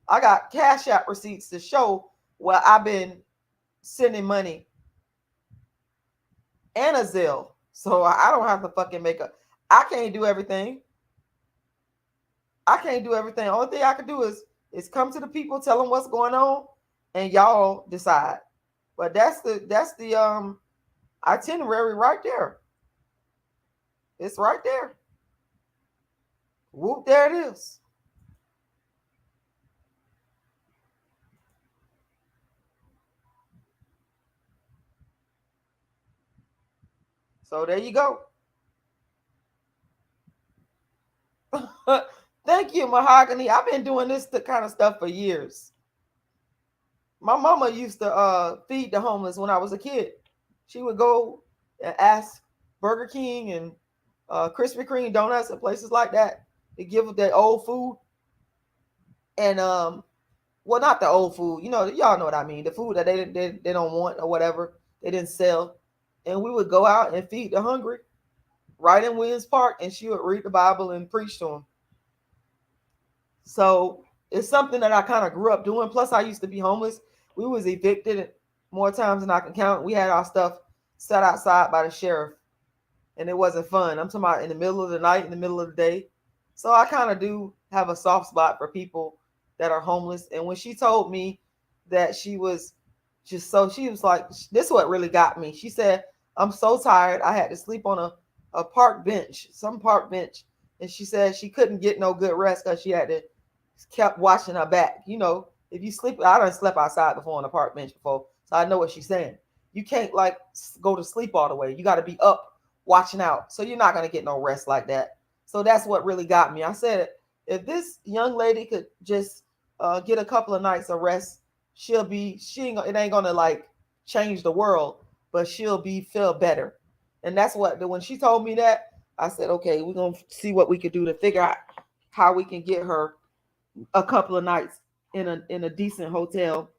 I got Cash App receipts to show where I've been sending money and a Zelle. So I don't have to fucking I can't do everything. Only thing I can do is come to the people, tell them what's going on, and y'all decide. But that's the itinerary right there. It's right there. Whoop, there it is. So there you go. Thank you, Mahogany. I've been doing this kind of stuff for years. My mama used to feed the homeless when I was a kid. She would go and ask Burger King and Krispy Kreme donuts and places like that to give their old food. And well, not the old food. You know, y'all know what I mean. The food that they don't want or whatever they didn't sell. And we would go out and feed the hungry right in Williams Park, and she would read the Bible and preach to them. So it's something that I kind of grew up doing. Plus, I used to be homeless. We was evicted more times than I can count. We had our stuff set outside by the sheriff, and it wasn't fun. I'm talking about in the middle of the night, in the middle of the day. So I kind of do have a soft spot for people that are homeless. And when she told me that she was she was like, this is what really got me. She said, I'm so tired. I had to sleep on a park bench, some park bench. And she said she couldn't get no good rest because she had to kept watching her back. You know, if you sleep, I done slept outside before on a park bench before, so I know what she's saying. You can't like go to sleep all the way. You got to be up watching out. So you're not going to get no rest like that. So that's what really got me. I said, if this young lady could just get a couple of nights of rest, it ain't going to like change the world, but she'll feel better. And that's when she told me that, I said, okay, we're going to see what we could do to figure out how we can get her a couple of nights in a decent hotel.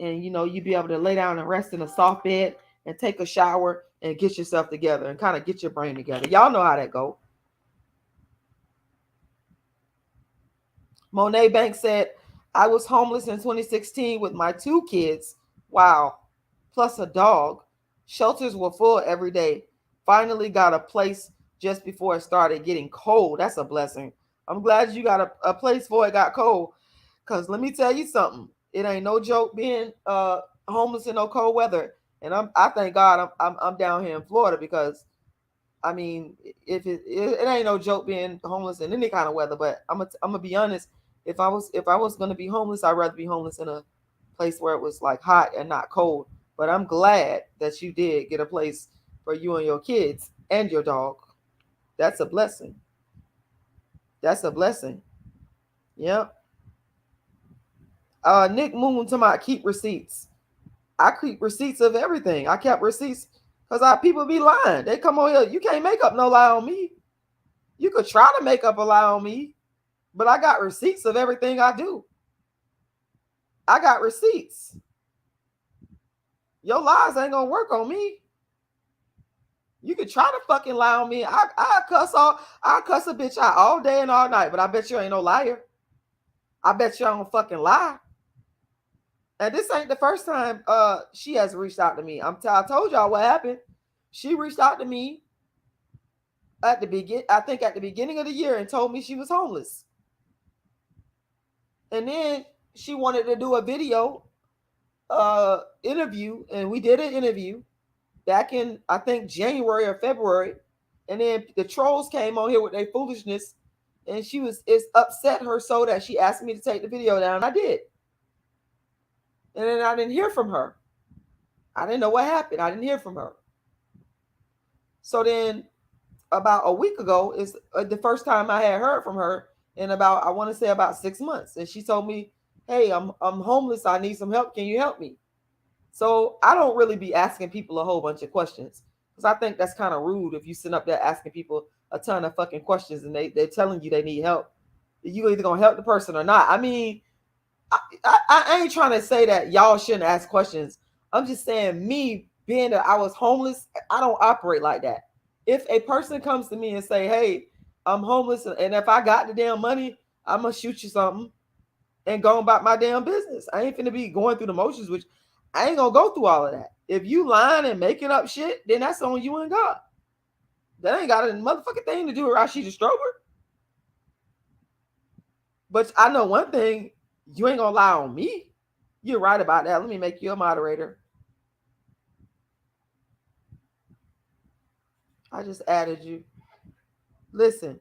And, you know, you be able to lay down and rest in a soft bed and take a shower and get yourself together and kind of get your brain together. Y'all know how that go. Monet Banks said, I was homeless in 2016 with my 2 kids. Wow. Plus a dog. Shelters were full every day. Finally got a place just before it started getting cold. That's a blessing. I'm glad you got a place before it got cold. Because let me tell you something. It ain't no joke being homeless in no cold weather. And I thank God I'm down here in Florida because, I mean, if it ain't no joke being homeless in any kind of weather. But I'm gonna be honest. If I was gonna be homeless, I'd rather be homeless in a place where it was like hot and not cold. But I'm glad that you did get a place for you and your kids and your dog. That's a blessing. That's a blessing. Yep. Nick Moon to my keep receipts. I keep receipts of everything. I kept receipts because people be lying. They come on here. You can't make up no lie on me. You could try to make up a lie on me, but I got receipts of everything I do. I got receipts. Your lies ain't gonna work on me. You could try to fucking lie on me. I cuss a bitch out all day and all night, but I bet you ain't no liar. I bet you I don't fucking lie. And this ain't the first time she has reached out to me. I told y'all what happened. She reached out to me at the beginning of the year and told me she was homeless. And then she wanted to do a video interview, and we did an interview back in I think January or February. And then the trolls came on here with their foolishness, and it's upset her so that she asked me to take the video down. I did. And then I didn't hear from her. I didn't know what happened. I didn't hear from her. So then about a week ago is the first time I had heard from her in I want to say about 6 months. And she told me, hey, I'm homeless. I need some help. Can you help me? So I don't really be asking people a whole bunch of questions, because I think that's kind of rude if you sit up there asking people a ton of fucking questions and they're telling you they need help. You either going to help the person or not. I mean, I ain't trying to say that y'all shouldn't ask questions. I'm just saying, me being that I was homeless, I don't operate like that. If a person comes to me and say, hey, I'm homeless, and if I got the damn money, I'm going to shoot you something and go about my damn business. I ain't finna be going through the motions, which I ain't going to go through all of that. If you lying and making up shit, then that's on you and God. That ain't got a motherfucking thing to do with Rashida Strober. But I know one thing, you ain't going to lie on me. You're right about that. Let me make you a moderator. I just added you. Listen,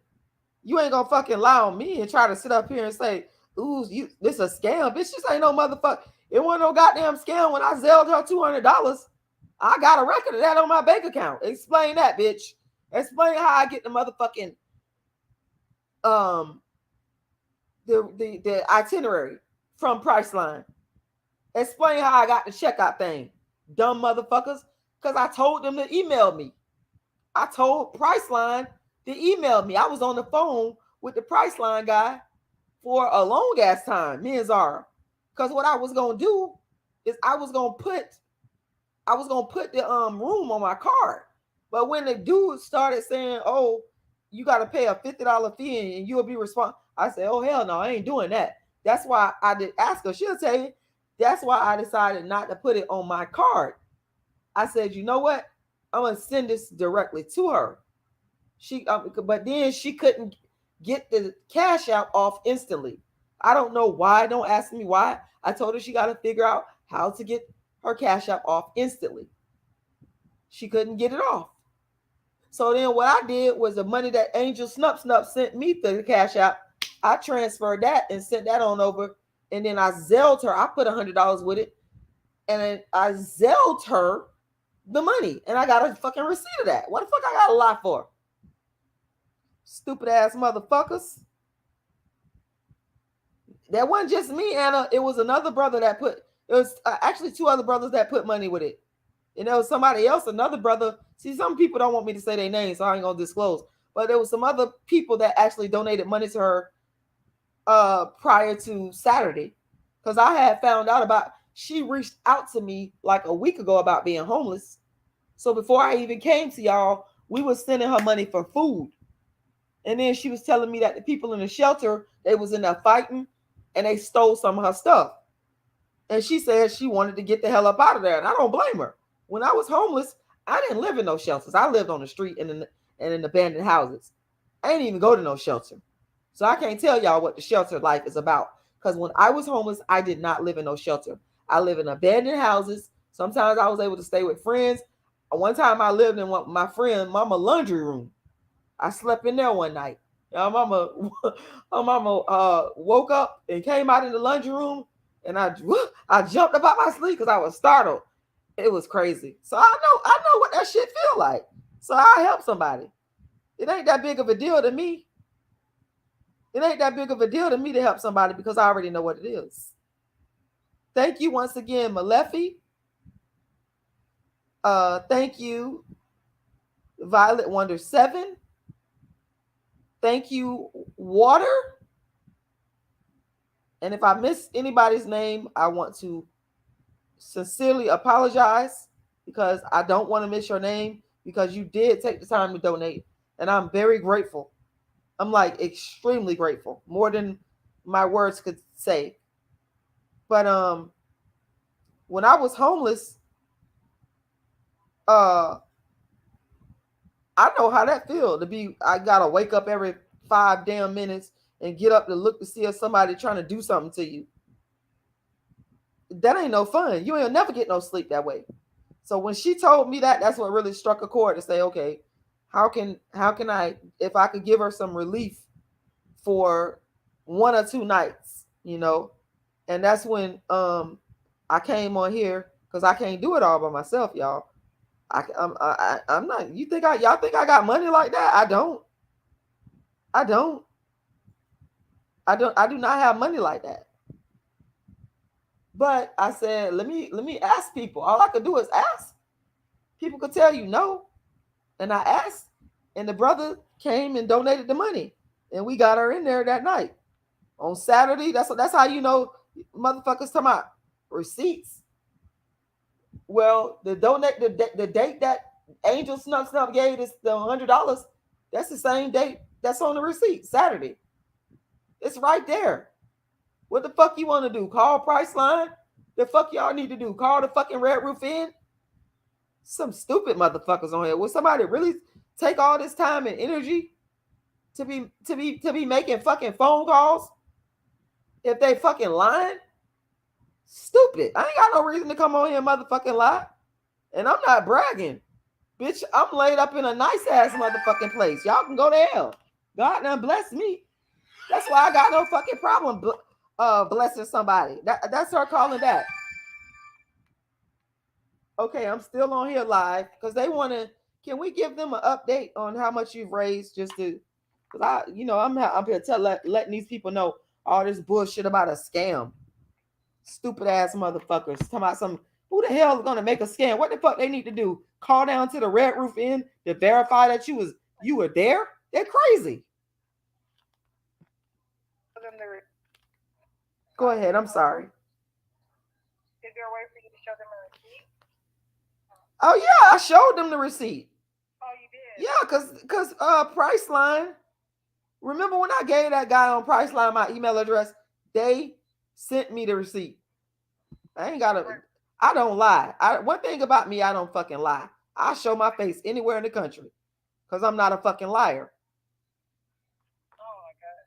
you ain't gonna fucking lie on me and try to sit up here and say, ooh, this a scam. Bitch, this ain't no motherfucker. It wasn't no goddamn scam when I Zelled her $200. I got a record of that on my bank account. Explain that, bitch. Explain how I get the motherfucking the itinerary from Priceline. Explain how I got the checkout thing. Dumb motherfuckers. Because I told them to email me. I told Priceline to email me. I was on the phone with the Priceline guy for a long ass time, me and Zara. Because what I was gonna do is I was gonna put the room on my card. But when the dude started saying, oh, you gotta pay a $50 fee and you'll be responsible, I said, oh hell no, I ain't doing that. That's why I did ask her. She'll tell you. That's why I decided not to put it on my card. I said, you know what? I'm gonna send this directly to her. But then she couldn't get the cash out off instantly. I don't know why. Don't ask me why. I told her she got to figure out how to get her cash out off instantly. She couldn't get it off. So then what I did was the money that Angel Snup sent me through the cash out, I transferred that and sent that on over. And then I Zelled her. I put $100 with it. And then I Zelled her the money, and I got a fucking receipt of that. What the fuck I got a lie for? Stupid ass motherfuckers. That wasn't just me, Anna. It was another brother that it was actually two other brothers that put money with it. And there was somebody else, another brother. See, some people don't want me to say their names, so I ain't gonna disclose. But there was some other people that actually donated money to her prior to Saturday. Because I had found out she reached out to me like a week ago about being homeless. So before I even came to y'all, we were sending her money for food. And then she was telling me that the people in the shelter, they was in there fighting and they stole some of her stuff. And she said she wanted to get the hell up out of there. And I don't blame her. When I was homeless, I didn't live in no shelters. I lived on the street and in abandoned houses. I didn't even go to no shelter. So I can't tell y'all what the shelter life is about. Because when I was homeless, I did not live in no shelter. I live in abandoned houses. Sometimes I was able to stay with friends. One time I lived in my friend mama laundry room. I slept in there one night. My mama woke up and came out in the laundry room, and I jumped about my sleep because I was startled. It was crazy. So I know what that shit feel like. So I help somebody. It ain't that big of a deal to me. It ain't that big of a deal to me to help somebody because I already know what it is. Thank you once again, Malefi. Thank you, Violet Wonder 7. Thank you, Water. And if I missed anybody's name, I want to sincerely apologize because I don't want to miss your name because you did take the time to donate, and I'm very grateful. I'm like extremely grateful, more than my words could say. But when I was homeless, uh I know how that feel to be. I gotta wake up every 5 damn minutes and get up to look to see if somebody trying to do something to you. That ain't no fun. You ain't never get no sleep that way. So when she told me that, that's what really struck a chord to say, okay, how can I, if I could give her some relief for 1 or 2 nights, and that's when I came on here because I can't do it all by myself, y'all. I'm not. Y'all think I got money like that? I don't. I don't. I do not have money like that. But I said, let me ask people. All I could do is ask. People could tell you no, and I asked, and the brother came and donated the money, and we got her in there that night on Saturday. That's how motherfuckers talking about receipts. Well, the date that Angel Snub gave us the $100. That's the same date that's on the receipt, Saturday. It's right there. What the fuck you want to do? Call Priceline? The fuck y'all need to do? Call the fucking Red Roof Inn? Some stupid motherfuckers on here. Will somebody really take all this time and energy to be making fucking phone calls if they fucking lying? Stupid. I ain't got no reason to come on here and motherfucking lie. And I'm not bragging. Bitch, I'm laid up in a nice ass motherfucking place. Y'all can go to hell. God done bless me. That's why I got no fucking problem blessing somebody. That's her calling that. Okay, I'm still on here live because they want to. Can we give them an update on how much you've raised? Just to, because I'm here letting these people know all this bullshit about a scam. Stupid ass motherfuckers talking about some. Who the hell is gonna make a scam? What the fuck they need to do? Call down to the Red Roof Inn to verify that you were there? They're crazy. Go ahead. I'm sorry. Is there a way for you to show them a receipt? Oh yeah, I showed them the receipt. Oh, you did? Yeah, cause Priceline. Remember when I gave that guy on Priceline my email address? They sent me the receipt. I don't lie. One thing about me, I don't fucking lie. I show my face anywhere in the country because I'm not a fucking liar. Oh my god.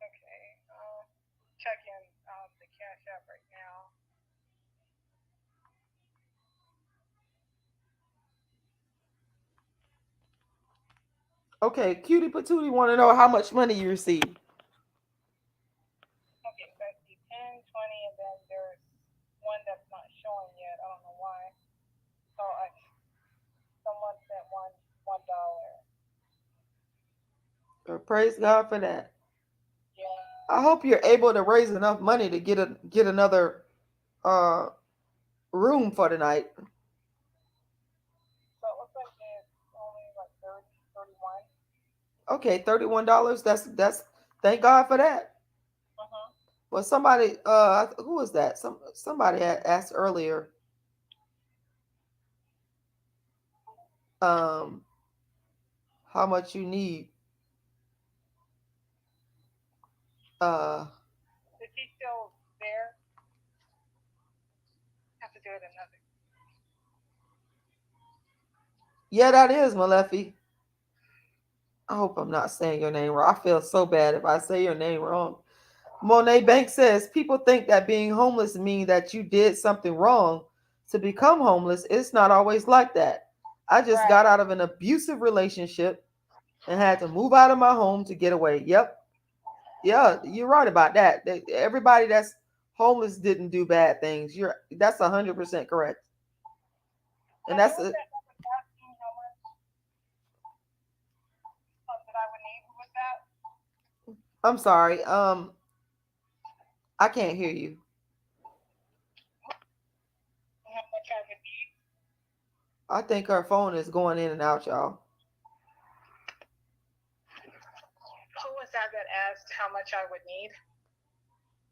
Okay. Checking the Cash App right now. Okay, Cutie Patootie want to know how much money you received. Okay, so I see 10, 20, and then there's one that's not showing yet. I don't know why. So someone sent $1. Praise God for that. Yeah. I hope you're able to raise enough money to get another room for the night. So it looks like it's only like 31. Okay, $31. That's thank God for that. Well, somebody, who was that? Somebody had asked earlier. How much you need? Is he still there? Have to do it another. Yeah, that is Malefi. I hope I'm not saying your name wrong. I feel so bad if I say your name wrong. Monet Banks says people think that being homeless means that you did something wrong to become homeless. It's not always like that. I just got out of an abusive relationship and had to move out of my home to get away. Yep. Yeah, you're right about that. Everybody that's homeless didn't do bad things. That's 100% correct. And that's it. I'm sorry. I can't hear you. I think her phone is going in and out, y'all. Who was that asked how much I would need?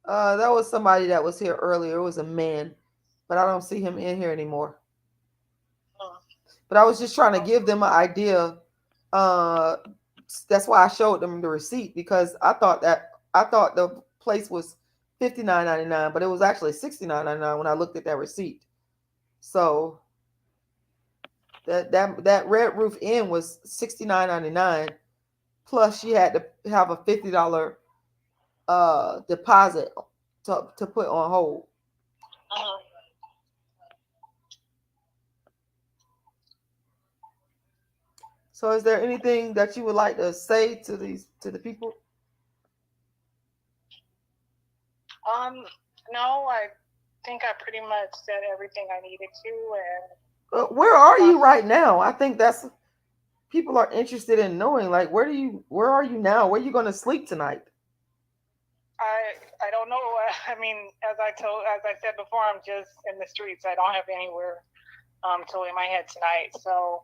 That was somebody that was here earlier. It was a man, but I don't see him in here anymore. But I was just trying to give them an idea. Uh, that's why I showed them the receipt, because I thought the place was $59.99, but it was actually $69.99 when I looked at that receipt. So that Red Roof Inn was $69.99, plus she had to have a $50 deposit to put on hold. Uh-huh. So is there anything that you would like to say to the people? No, I think I pretty much said everything I needed to, and Where are you right now? I think that's people are interested in knowing. Like, where are you now? Where are you going to sleep tonight? I don't know. I mean, as I said before, I'm just in the streets. I don't have anywhere to lay my head tonight, so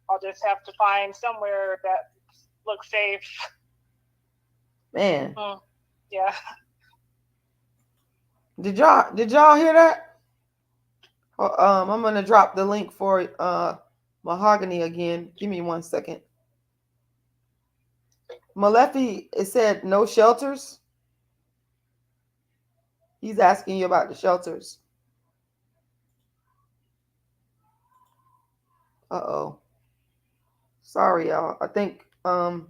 I'll just have to find somewhere that looks safe. Man, yeah. Did y'all hear that? I'm gonna drop the link for Mahogany again. Give me 1 second. Malefi, it said no shelters. He's asking you about the shelters. Uh-oh. Sorry, y'all. I think her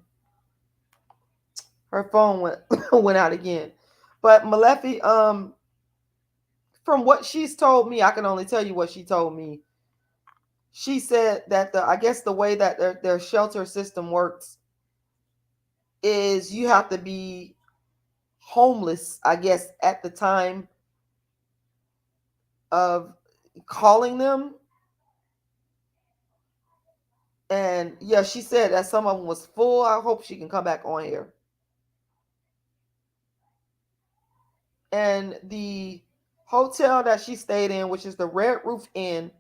phone went out again. But Malefi, from what she's told me, I can only tell you what she told me. She said that I guess the way that their shelter system works is you have to be homeless, I guess, at the time of calling them. And yeah, she said that some of them was full. I hope she can come back on here. And the hotel that she stayed in, which is the Red Roof Inn,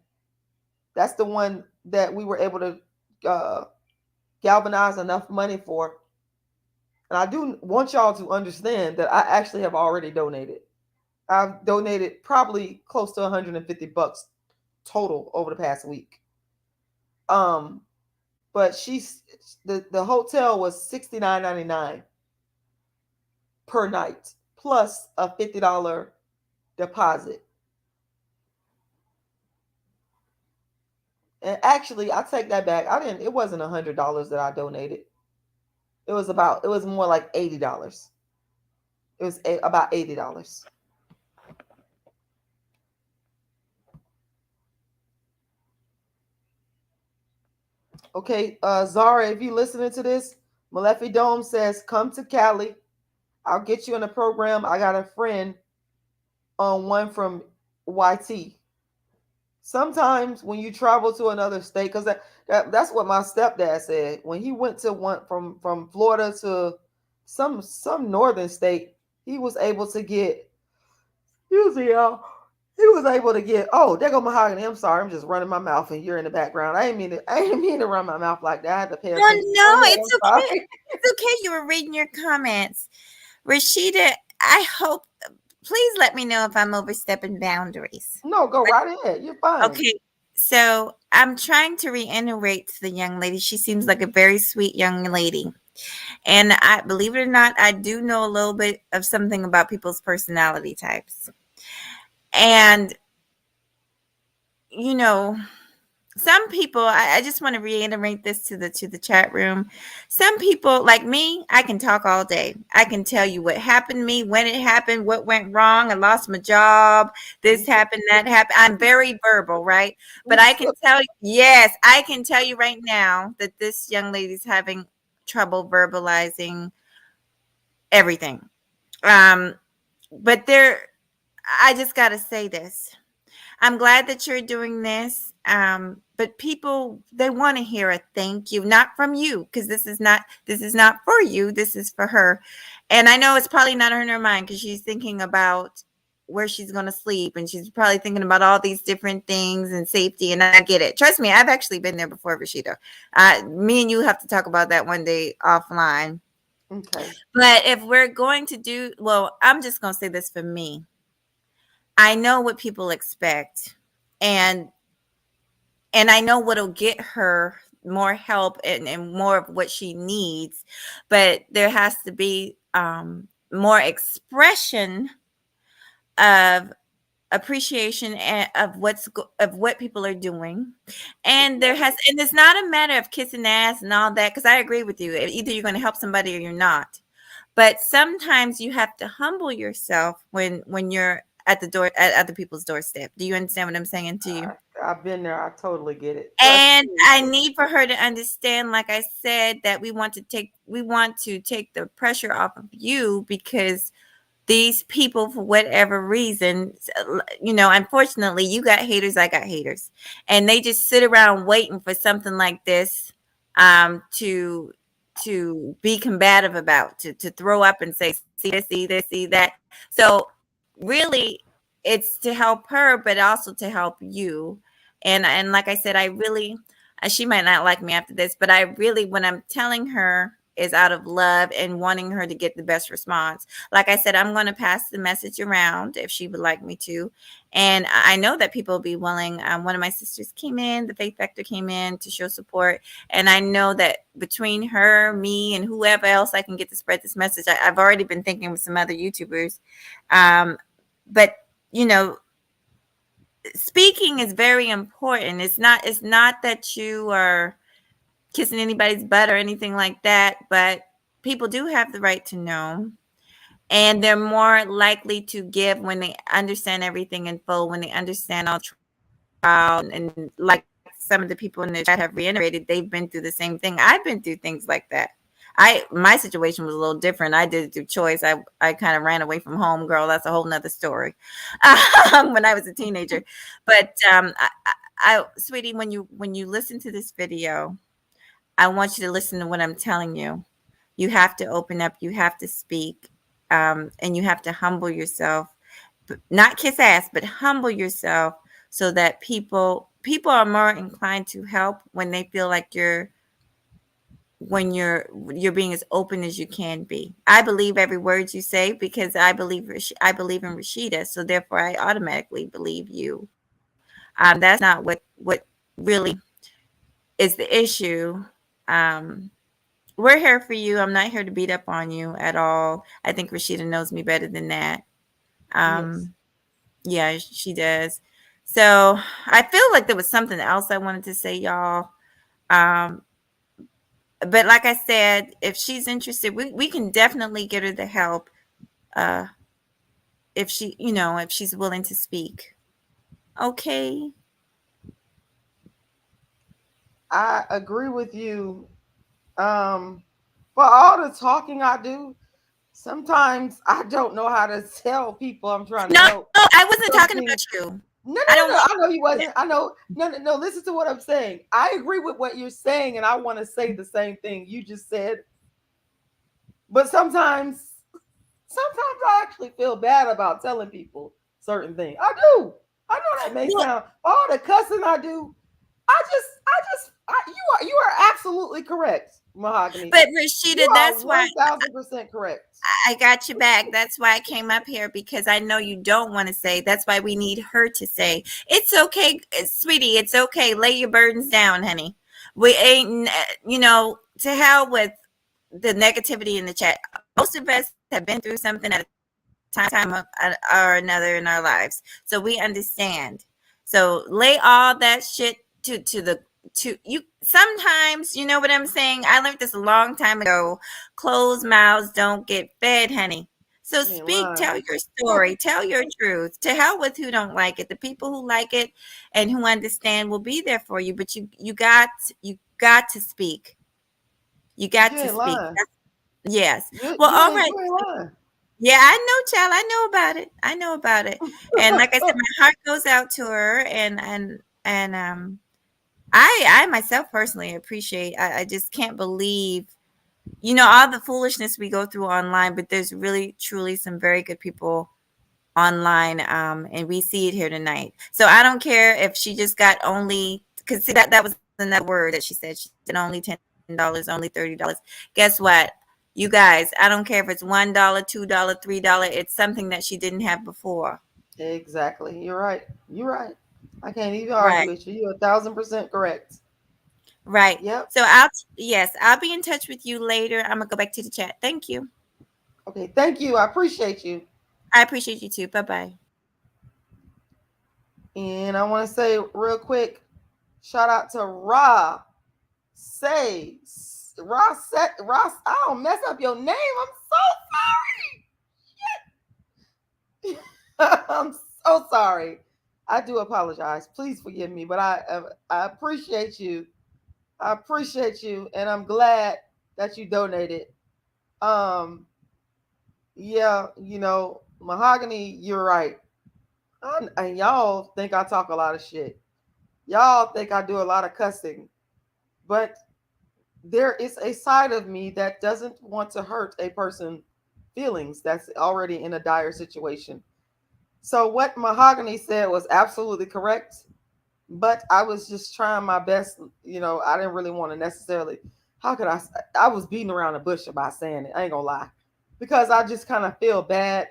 that's the one that we were able to galvanize enough money for. And I do want y'all to understand that I actually have already donated. I've donated probably close to $150 total over the past week. But the hotel was $69.99 per night plus a $50 deposit. And actually, I take that back. It wasn't $100 that I donated. It was more like $80. It was about $80. Okay, Zara, if you listening to this, Malefi Dome says, come to Cali. I'll get you in the program. I got a friend on one from YT. Sometimes when you travel to another state, because that's what my stepdad said. When he went to one from Florida to some northern state, he was able to get, usually he was able to get, oh, there go Mahogany. I'm sorry, I'm just running my mouth and you're in the background. I didn't mean to run my mouth like that. I had to pay attention. No, it's okay. It's okay. You were reading your comments. Rashida, I hope, please let me know if I'm overstepping boundaries. No, go right ahead. You're fine. Okay. So I'm trying to reiterate to the young lady. She seems like a very sweet young lady. And I believe it or not, I do know a little bit of something about people's personality types. And, you know, some people, I just want to reiterate this to the chat room. Some people like me, I can talk all day. I can tell you what happened to me, when it happened, what went wrong. I lost my job. This happened, that happened. I'm very verbal, right? But I can tell you, yes, I can tell you right now that this young lady's having trouble verbalizing everything. But I just got to say this. I'm glad that you're doing this. But people, they want to hear a thank you, not from you, because this is not for you. This is for her. And I know it's probably not in her mind because she's thinking about where she's going to sleep. And she's probably thinking about all these different things and safety. And I get it. Trust me, I've actually been there before, Rashida. Me and you have to talk about that one day offline. Okay. But if we're going to I'm just going to say this for me. I know what people expect. And and I know what'll get her more help and more of what she needs, but there has to be more expression of appreciation of of what people are doing, and it's not a matter of kissing ass and all that, because I agree with you. Either you're going to help somebody or you're not, but sometimes you have to humble yourself when you're at the door, at other people's doorstep. Do you understand what I'm saying to you? I've been there. I totally get it. That's And true. I need for her to understand, like I said, that we want to take the pressure off of you, because these people, for whatever reason, unfortunately, you got haters, I got haters, and they just sit around waiting for something like this to be combative about, to throw up and say, see this, see that. So really, it's to help her, but also to help you. And like I said, I really, she might not like me after this, but I really, when I'm telling her, is out of love and wanting her to get the best response. Like I said, I'm going to pass the message around if she would like me to. And I know that people will be willing. One of my sisters came in, the Faith Factor came in to show support. And I know that between her, me, and whoever else I can get to spread this message, I've already been thinking with some other YouTubers. But, speaking is very important. It's not that you are kissing anybody's butt or anything like that, but people do have the right to know, and they're more likely to give when they understand everything in full, when they understand all trial. And like some of the people in the chat have reiterated, they've been through the same thing. I've been through things like that. My situation was a little different. I did it through choice. I kind of ran away from home, girl. That's a whole nother story. When I was a teenager. But sweetie, when you listen to this video, I want you to listen to what I'm telling you. You have to open up. You have to speak, and you have to humble yourself. Not kiss ass, but humble yourself, so that people are more inclined to help when they feel like you're being as open as you can be. I believe every word you say, because I believe in Rashida, so therefore I automatically believe you. That's not what really is the issue. We're here for you. I'm not here to beat up on you at all. I think Rashida knows me better than that. Yes. Yeah, she does. So I feel like there was something else I wanted to say, y'all. But like I said, if she's interested, we can definitely get her the help. Uh, if she's willing to speak. Okay. I agree with you. For all the talking I do, sometimes I don't know how to tell people I'm trying to No, help I wasn't talking something. about you. No, no, I no, don't no. want I know you wasn't. I know. No, no, no. Listen to what I'm saying. I agree with what you're saying, and I want to say the same thing you just said. But sometimes I actually feel bad about telling people certain things. I do. I know that may well, sound all the cussing I do. You are absolutely correct, Mahogany. but You Rashida, are that's why 1000% correct. I got you back. That's why I came up here, because I know you don't want to say. That's why we need her to say. It's okay, sweetie. It's okay. Lay your burdens down, honey. We ain't, to hell with the negativity in the chat. Most of us have been through something at a time or another in our lives, so we understand. So lay all that shit to you. Sometimes, you know what I'm saying, I learned this a long time ago. Closed mouths don't get fed, honey. So You ain't speak, lying. tell your story, tell your truth. To hell with who don't like it. The people who like it and who understand will be there for you, but you got to speak. You got You to ain't speak. lying. Yes. You Well, you all ain't right. you ain't lying. Yeah, I know, child. I know about it. I know about it. And like I said, my heart goes out to her, and I myself personally appreciate. I just can't believe, all the foolishness we go through online, but there's really truly some very good people online, and we see it here tonight. So I don't care if she just got only, because that was another word that she said. She said only $10, only $30. Guess what? You guys, I don't care if it's $1, $2, $3. It's something that she didn't have before. Exactly. You're right. You're right. I can't even argue with you. You're 1,000% correct. Right. Yep. So I'll be in touch with you later. I'm gonna go back to the chat. Thank you. Okay. Thank you. I appreciate you. I appreciate you too. Bye bye. And I want to say real quick, shout out to Ross. I don't mess up your name. I'm so sorry. I'm so sorry. I do apologize. Please forgive me, but I appreciate you. I appreciate you, and I'm glad that you donated. Um, yeah, Mahogany, you're right. And y'all think I talk a lot of shit. Y'all think I do a lot of cussing, but there is a side of me that doesn't want to hurt a person feelings that's already in a dire situation. So what Mahogany said was absolutely correct, but I was just trying my best. I didn't really want to necessarily. How could I was beating around the bush about saying it. I ain't gonna lie, because I just kind of feel bad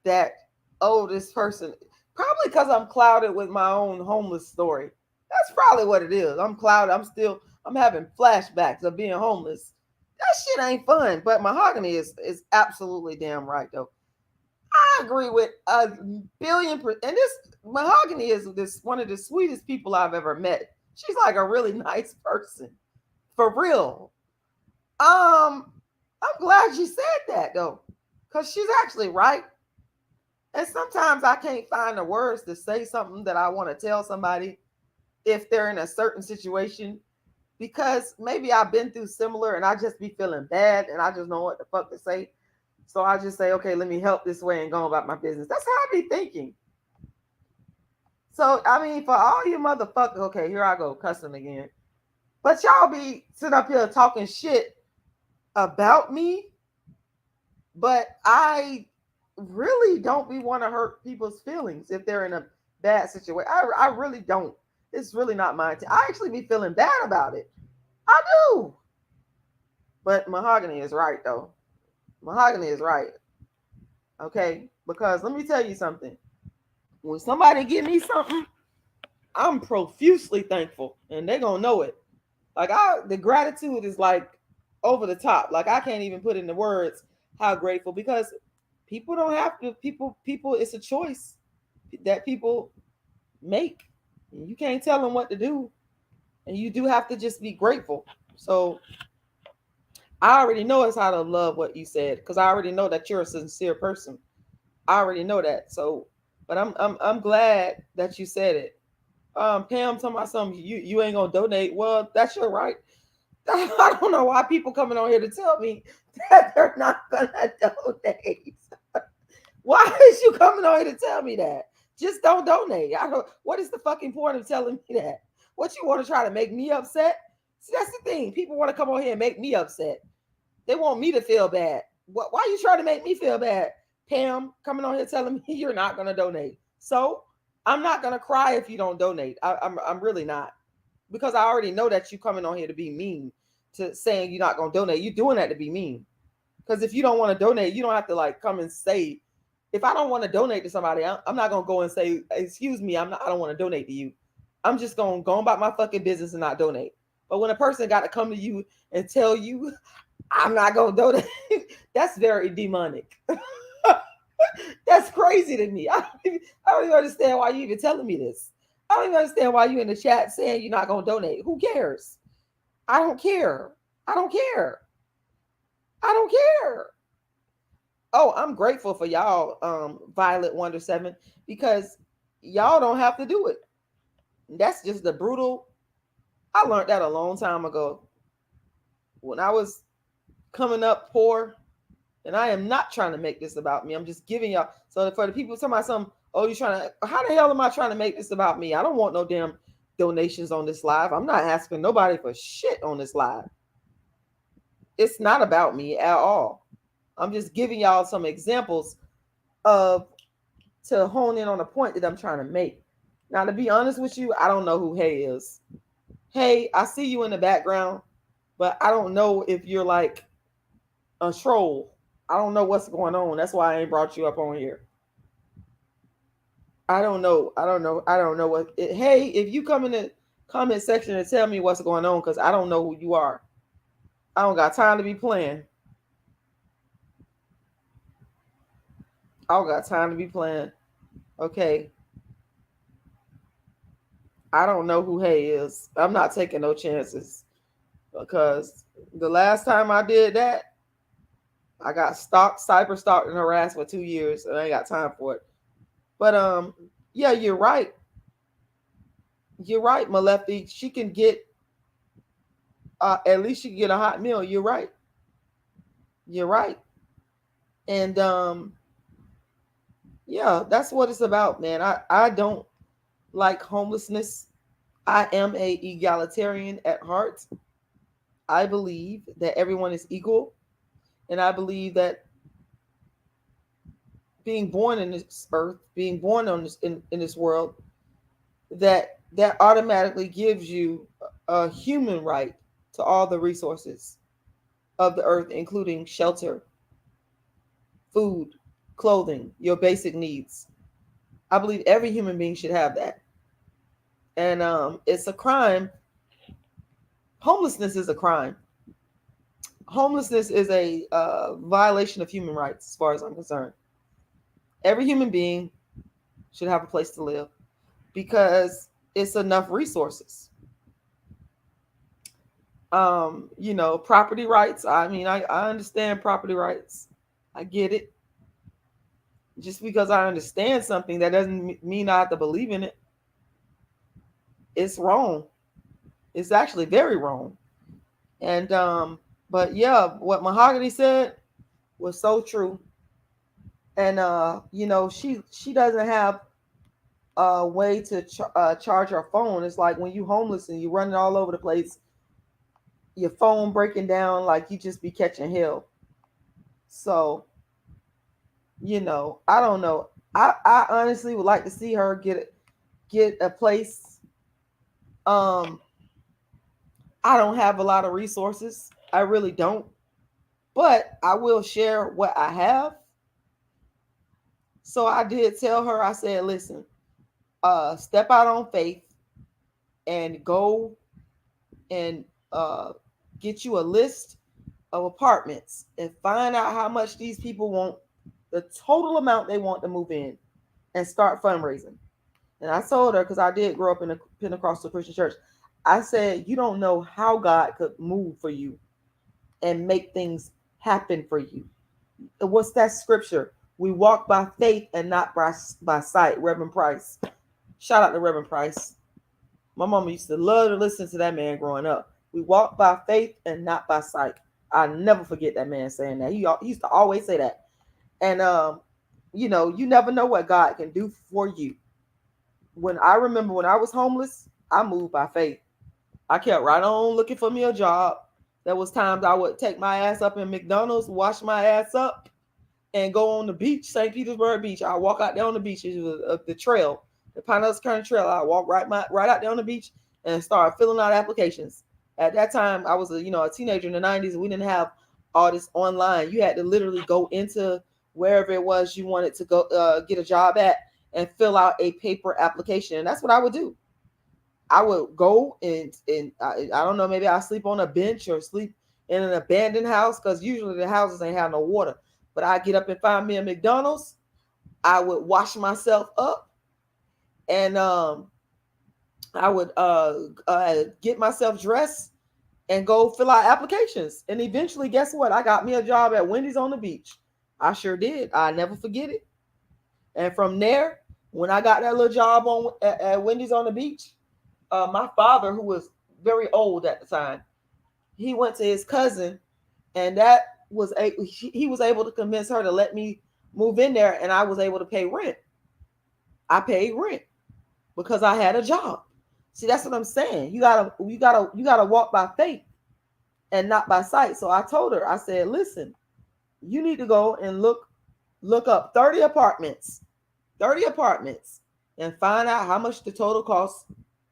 that, oh, this person, probably because I'm clouded with my own homeless story. That's probably what it is. I'm clouded. I'm having flashbacks of being homeless. That shit ain't fun. But Mahogany is absolutely damn right though. I agree with 1,000,000,000%. And this Mahogany is this one of the sweetest people I've ever met. She's like a really nice person, for real. I'm glad she said that though, because she's actually right. And sometimes I can't find the words to say something that I want to tell somebody if they're in a certain situation, because maybe I've been through similar and I just be feeling bad and I just know what the fuck to say. So I just say, okay, let me help this way and go about my business. That's how I be thinking. So, I mean, for all you motherfuckers, okay, here I go, cussing again. But y'all be sitting up here talking shit about me, but I really don't be want to hurt people's feelings if they're in a bad situation. I really don't. It's really not mine. I actually be feeling bad about it. I do. But Mahogany is right though. Mahogany is right. Okay? Because let me tell you something. When somebody give me something, I'm profusely thankful. And they're gonna know it. Like the gratitude is like over the top. Like I can't even put into words how grateful, because people don't have to people it's a choice that people make. You can't tell them what to do, and you do have to just be grateful. So I already know it's how to love what you said, because I already know that you're a sincere person. I already know that. So, but I'm glad that you said it. Pam, talking about something, you ain't gonna donate. Well, that's your right. I don't know why people coming on here to tell me that they're not gonna donate. Why is you coming on here to tell me that? Just don't donate. I don't. What is the fucking point of telling me that? What, you want to try to make me upset? See, that's the thing. People want to come on here and make me upset. They want me to feel bad. Why are you trying to make me feel bad? Pam coming on here telling me you're not gonna donate. So I'm not gonna cry if you don't donate. I'm really not, because I already know that you coming on here to be mean, to saying you're not gonna donate. You're doing that to be mean. Because if you don't want to donate, you don't have to like come and say. If I don't want to donate to somebody, I'm not gonna go and say, "Excuse me, I don't want to donate to you." I'm just gonna go about my fucking business and not donate. But when a person got to come to you and tell you, "I'm not gonna donate," that's very demonic. That's crazy to me. I don't even understand why you even telling me this. I don't even understand why you in the chat saying you're not gonna donate. Who cares? I don't care. I don't care. I don't care. Oh, I'm grateful for y'all, Violet Wonder 7, because y'all don't have to do it. That's just the brutal. I learned that a long time ago when I was coming up poor. And I am not trying to make this about me. I'm just giving y'all. So for the people talking about some, oh, you trying to, how the hell am I trying to make this about me? I don't want no damn donations on this live. I'm not asking nobody for shit on this live. It's not about me at all. I'm just giving y'all some examples of, to hone in on a point that I'm trying to make. Now, to be honest with you, I don't know who Hey is. Hey, I see you in the background, but I don't know if you're like a troll. I don't know what's going on. That's why I ain't brought you up on here. I don't know. I don't know. I don't know what. Hey, if you come in the comment section and tell me what's going on, because I don't know who you are. I don't got time to be playing. I don't got time to be playing. Okay. I don't know who Hey is. I'm not taking no chances because the last time I did that, I got stalked, cyber stalked, and harassed for 2 years, and I ain't got time for it. But yeah, you're right. You're right, Malefi. She can get at least she can get a hot meal. You're right. You're right. And yeah, that's what it's about, man. I don't like homelessness. I am a egalitarian at heart. I believe that everyone is equal, and I believe that being born in this earth, being born on this in this world, that automatically gives you a human right to all the resources of the earth, including shelter, food, clothing, your basic needs. I believe every human being should have that. And it's a crime. Homelessness is a crime. Homelessness is a violation of human rights, as far as I'm concerned. Every human being should have a place to live because it's enough resources. Property rights. I mean, I understand property rights. I get it. Just because I understand something, that doesn't mean I have to believe in it. It's wrong. It's actually very wrong. And but yeah, what Mahogany said was so true. And she doesn't have a way to charge her phone. It's like when you homeless and you running all over the place, your phone breaking down, like you just be catching hell. So, I don't know. I honestly would like to see her get a place. I don't have a lot of resources. I really don't. But I will share what I have. So I did tell her, I said, listen, step out on faith and go and get you a list of apartments and find out how much these people want, the total amount they want to move in, and start fundraising. And I told her, because I did grow up in a Pentecostal Christian church, I said, you don't know how God could move for you and make things happen for you. What's that scripture? We walk by faith and not by sight. Reverend Price. Shout out to Reverend Price. My mama used to love to listen to that man growing up. We walk by faith and not by sight. I never forget that man saying that. He used to always say that. And you never know what God can do for you. When I remember when I was homeless, I moved by faith. I kept right on looking for me a job. There was times I would take my ass up in McDonald's, wash my ass up, and go on the beach, St. Petersburg Beach. I walk out there on the beach, the trail, the Pinellas County Trail. I walk right out there on the beach and start filling out applications. At that time, I was a teenager in the 90s. We didn't have all this online. You had to literally go into wherever it was you wanted to go get a job at and fill out a paper application. And that's what I would do. I would go and I don't know, maybe I'll sleep on a bench or sleep in an abandoned house, because usually the houses ain't have no water. But I get up and find me a McDonald's. I would wash myself up, and I would get myself dressed and go fill out applications. And eventually, guess what? I got me a job at Wendy's on the beach. I sure did. I never forget it. And from there, when I got that little job at Wendy's on the beach, my father, who was very old at the time, he went to his cousin, and he was able to convince her to let me move in there, and I was able to pay rent. I paid rent because I had a job. See, that's what I'm saying. You gotta walk by faith and not by sight. So I told her, I said, listen, you need to go and look up 30 apartments, and find out how much the total costs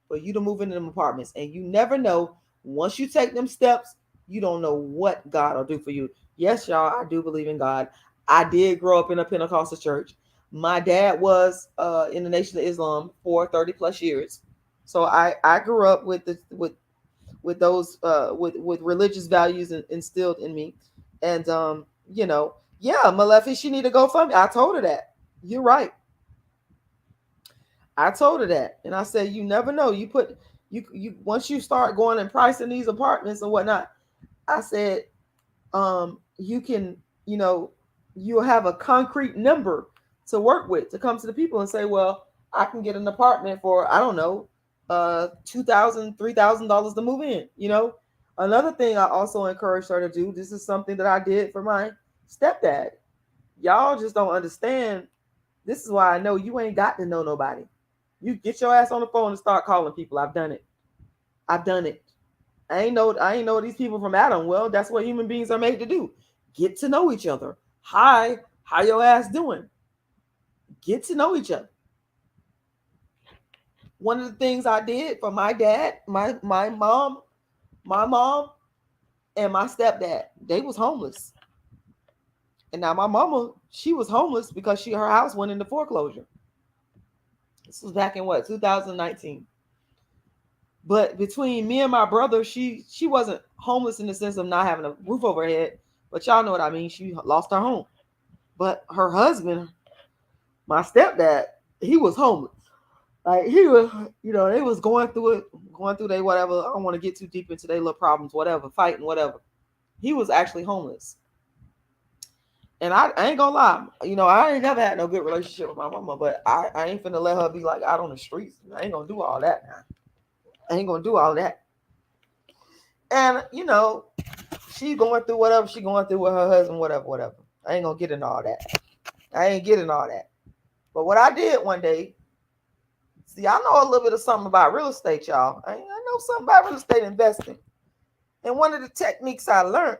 for you to move into them apartments. And you never know. Once you take them steps, you don't know what God will do for you. Yes, y'all, I do believe in God. I did grow up in a Pentecostal church. My dad was in the Nation of Islam for 30 plus years. So I grew up with those with religious values instilled in me. And yeah, Malefi, she need to go fund me. I told her that. You're right. I told her that. And I said, you never know. You once you start going and pricing these apartments and whatnot, I said, you can, you'll have a concrete number to work with to come to the people and say, well, I can get an apartment for, I don't know, $2,000, $3,000 to move in. Another thing I also encouraged her to do, this is something that I did for my stepdad. Y'all just don't understand. This is why I know you ain't got to know nobody. You get your ass on the phone and start calling people. I've done it. I've done it. I ain't know these people from Adam. Well, that's what human beings are made to do. Get to know each other. Hi, how your ass doing? Get to know each other. One of the things I did for my dad, my mom, and my stepdad, they was homeless. And now my mama, she was homeless because her house went into foreclosure. This was back in 2019. But between me and my brother, she wasn't homeless in the sense of not having a roof over her head, but y'all know what I mean. She lost her home. But her husband, my stepdad, he was homeless. Like he was, they was going through their whatever. I don't want to get too deep into their little problems, whatever, fighting, whatever. He was actually homeless. And I ain't gonna lie, I ain't never had no good relationship with my mama, but I ain't finna let her be like out on the streets. I ain't gonna do all that now. I ain't gonna do all that. And she going through whatever she going through with her husband, whatever. I ain't gonna get into all that. I ain't getting all that. But what I did one day, see, I know a little bit of something about real estate, y'all. I know something about real estate investing. And one of the techniques I learned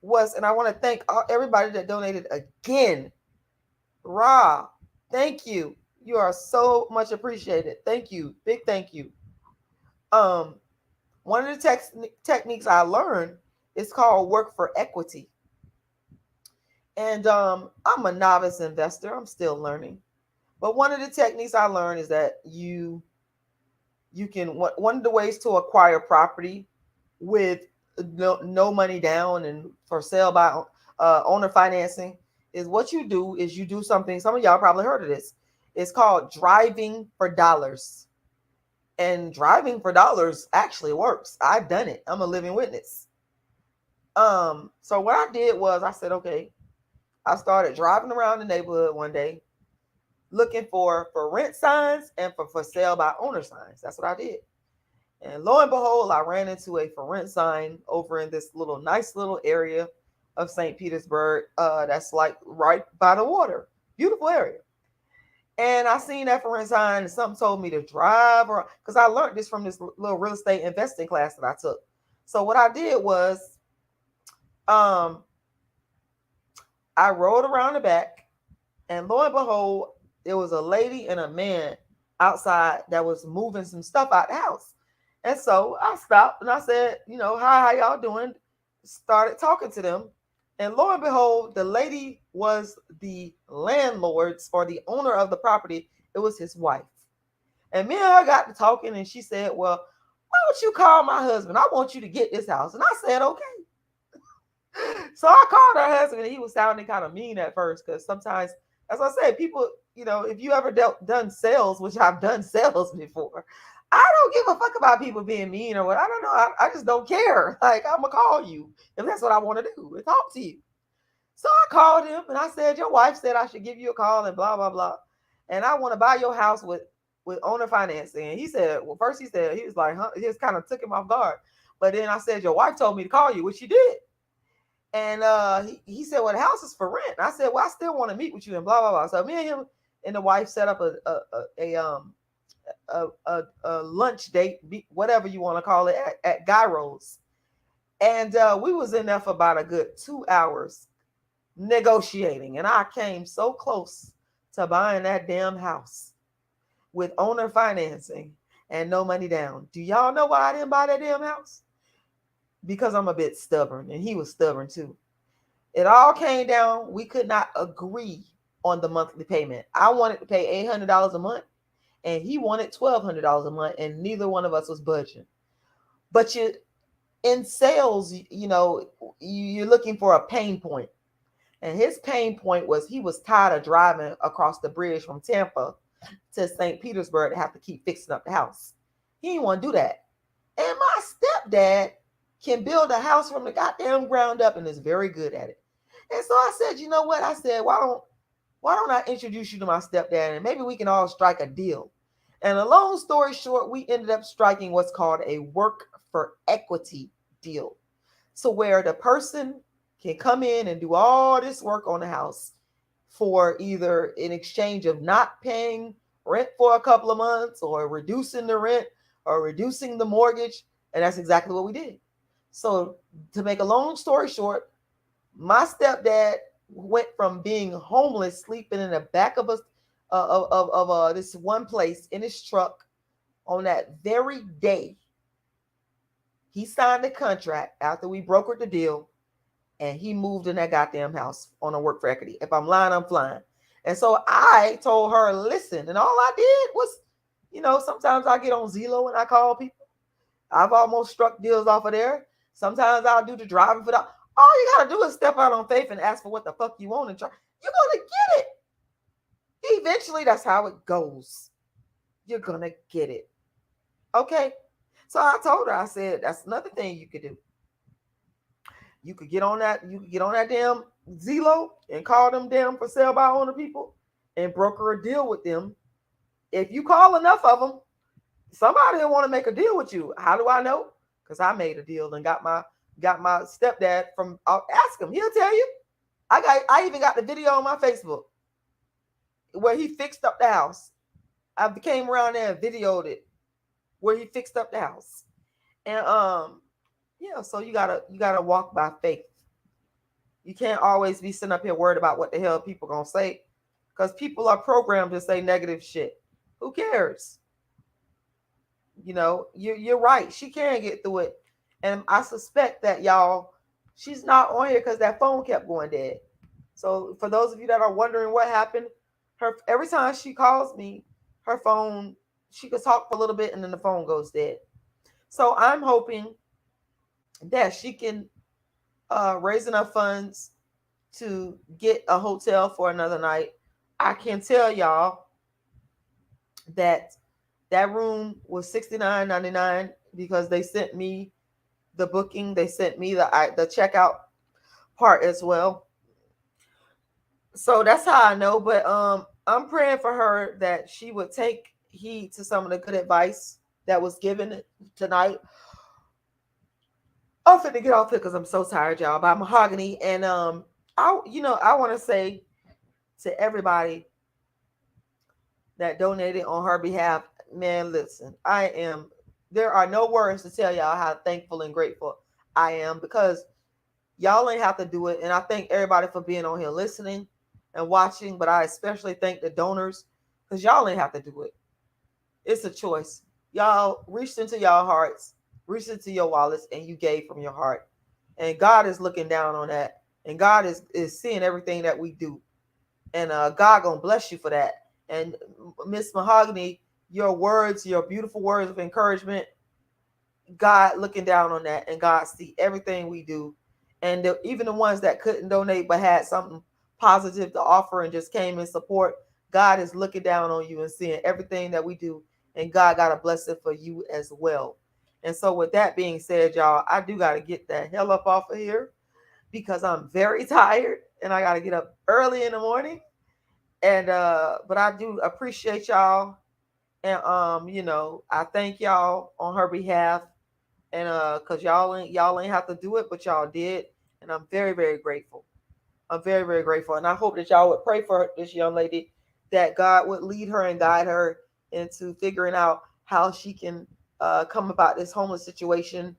was, and I want to thank everybody that donated again. Ra, thank you. You are so much appreciated. Thank you. Big thank you. One of the techniques I learned is called work for equity. And I'm a novice investor. I'm still learning. But one of the techniques I learned is that you can, one of the ways to acquire property with no money down and for sale by owner financing is what you do is you do something. Some of y'all probably heard of this. It's called driving for dollars. And driving for dollars actually works. I've done it. I'm a living witness. So what I did was I said, okay, I started driving around the neighborhood one day looking for rent signs and for sale by owner signs. That's what I did. And lo and behold, I ran into a for rent sign over in this nice little area of St. Petersburg. That's like right by the water. Beautiful area. And I seen that for rent sign and something told me to drive around because I learned this from this little real estate investing class that I took. So what I did was I rode around the back and lo and behold, there was a lady and a man outside that was moving some stuff out the house. And so I stopped and I said, hi, how y'all doing? Started talking to them. And lo and behold, the lady was the landlord's or the owner of the property. It was his wife. And me and her got to talking and she said, well, why don't you call my husband? I want you to get this house. And I said, okay. So I called her husband and he was sounding kind of mean at first because sometimes, as I said, people, if you ever done sales, which I've done sales before, I don't give a fuck about people being mean or what. I don't know. I just don't care. Like, I'm going to call you if that's what I want to do and talk to you. So I called him and I said, your wife said I should give you a call and blah, blah, blah. And I want to buy your house with owner financing. And he said, well, first he was like, huh? He just kind of took him off guard. But then I said, your wife told me to call you, which she did. And he said, well, the house is for rent. And I said, well, I still want to meet with you and blah, blah, blah. So me and him and the wife set up a lunch date, whatever you want to call it, at Gyro's. And we was in there for about a good 2 hours negotiating. And I came so close to buying that damn house with owner financing and no money down. Do y'all know why I didn't buy that damn house? Because I'm a bit stubborn and he was stubborn too. It all came down. We could not agree on the monthly payment. I wanted to pay $800 a month, and he wanted $1,200 a month, and neither one of us was budging. But you, in sales, you're looking for a pain point. And his pain point was he was tired of driving across the bridge from Tampa to St. Petersburg to have to keep fixing up the house. He didn't want to do that. And my stepdad can build a house from the goddamn ground up and is very good at it. And so I said, you know what? I said, why don't I introduce you to my stepdad, and maybe we can all strike a deal. And a long story short, we ended up striking what's called a work for equity deal. So where the person can come in and do all this work on the house for either in exchange of not paying rent for a couple of months, or reducing the rent, or reducing the mortgage. And that's exactly what we did. So to make a long story short, my stepdad went from being homeless, sleeping in the back of this one place in his truck. On that very day, he signed the contract after we brokered the deal, and he moved in that goddamn house on a work for equity. If I'm lying, I'm flying. And so I told her, listen, and all I did was, sometimes I get on Zillow and I call people. I've almost struck deals off of there. Sometimes I'll do the driving for that. All you got to do is step out on faith and ask for what the fuck you want and try. You're going to get it. Eventually, that's how it goes. You're going to get it. Okay? So I told her, I said, that's another thing you could do. You could get on that damn Zillow and call them damn for sale by owner people and broker a deal with them. If you call enough of them, somebody will want to make a deal with you. How do I know? Because I made a deal and got my stepdad from. I'll ask him. He'll tell you. I even got the video on my Facebook where he fixed up the house. I came around there and videoed it where he fixed up the house. And so you gotta walk by faith. You can't always be sitting up here worried about what the hell people gonna say, because people are programmed to say negative shit. Who cares? You're right. She can get through it. And I suspect that, y'all, she's not on here because that phone kept going dead. So for those of you that are wondering what happened, every time she calls me, her phone, she could talk for a little bit and then the phone goes dead. So I'm hoping that she can raise enough funds to get a hotel for another night. I can tell y'all that room was $69.99 because they sent me the booking. They sent me the checkout part as well. So that's how I know. But I'm praying for her that she would take heed to some of the good advice that was given tonight. I'm finna get off here because I'm so tired, y'all, by Mahogany. And I want to say to everybody that donated on her behalf, man, listen, there are no words to tell y'all how thankful and grateful I am, because y'all ain't have to do it. And I thank everybody for being on here listening and watching, but I especially thank the donors, because y'all ain't have to do it. It's a choice. Y'all reached into y'all hearts, reached into your wallets, and you gave from your heart. And God is looking down on that. And God is seeing everything that we do. And God gonna bless you for that. And Miss Mahogany, your words, your beautiful words of encouragement, God looking down on that, and God see everything we do. And even the ones that couldn't donate but had something positive to offer and just came in support, God is looking down on you and seeing everything that we do. And God got a blessing for you as well. And so with that being said, y'all, I do got to get the hell up off of here because I'm very tired and I got to get up early in the morning. And but I do appreciate y'all. And I thank y'all on her behalf. And because y'all ain't have to do it, but y'all did. And I'm very, very grateful. I'm very, very grateful. And I hope that y'all would pray for this young lady, that God would lead her and guide her into figuring out how she can come about this homeless situation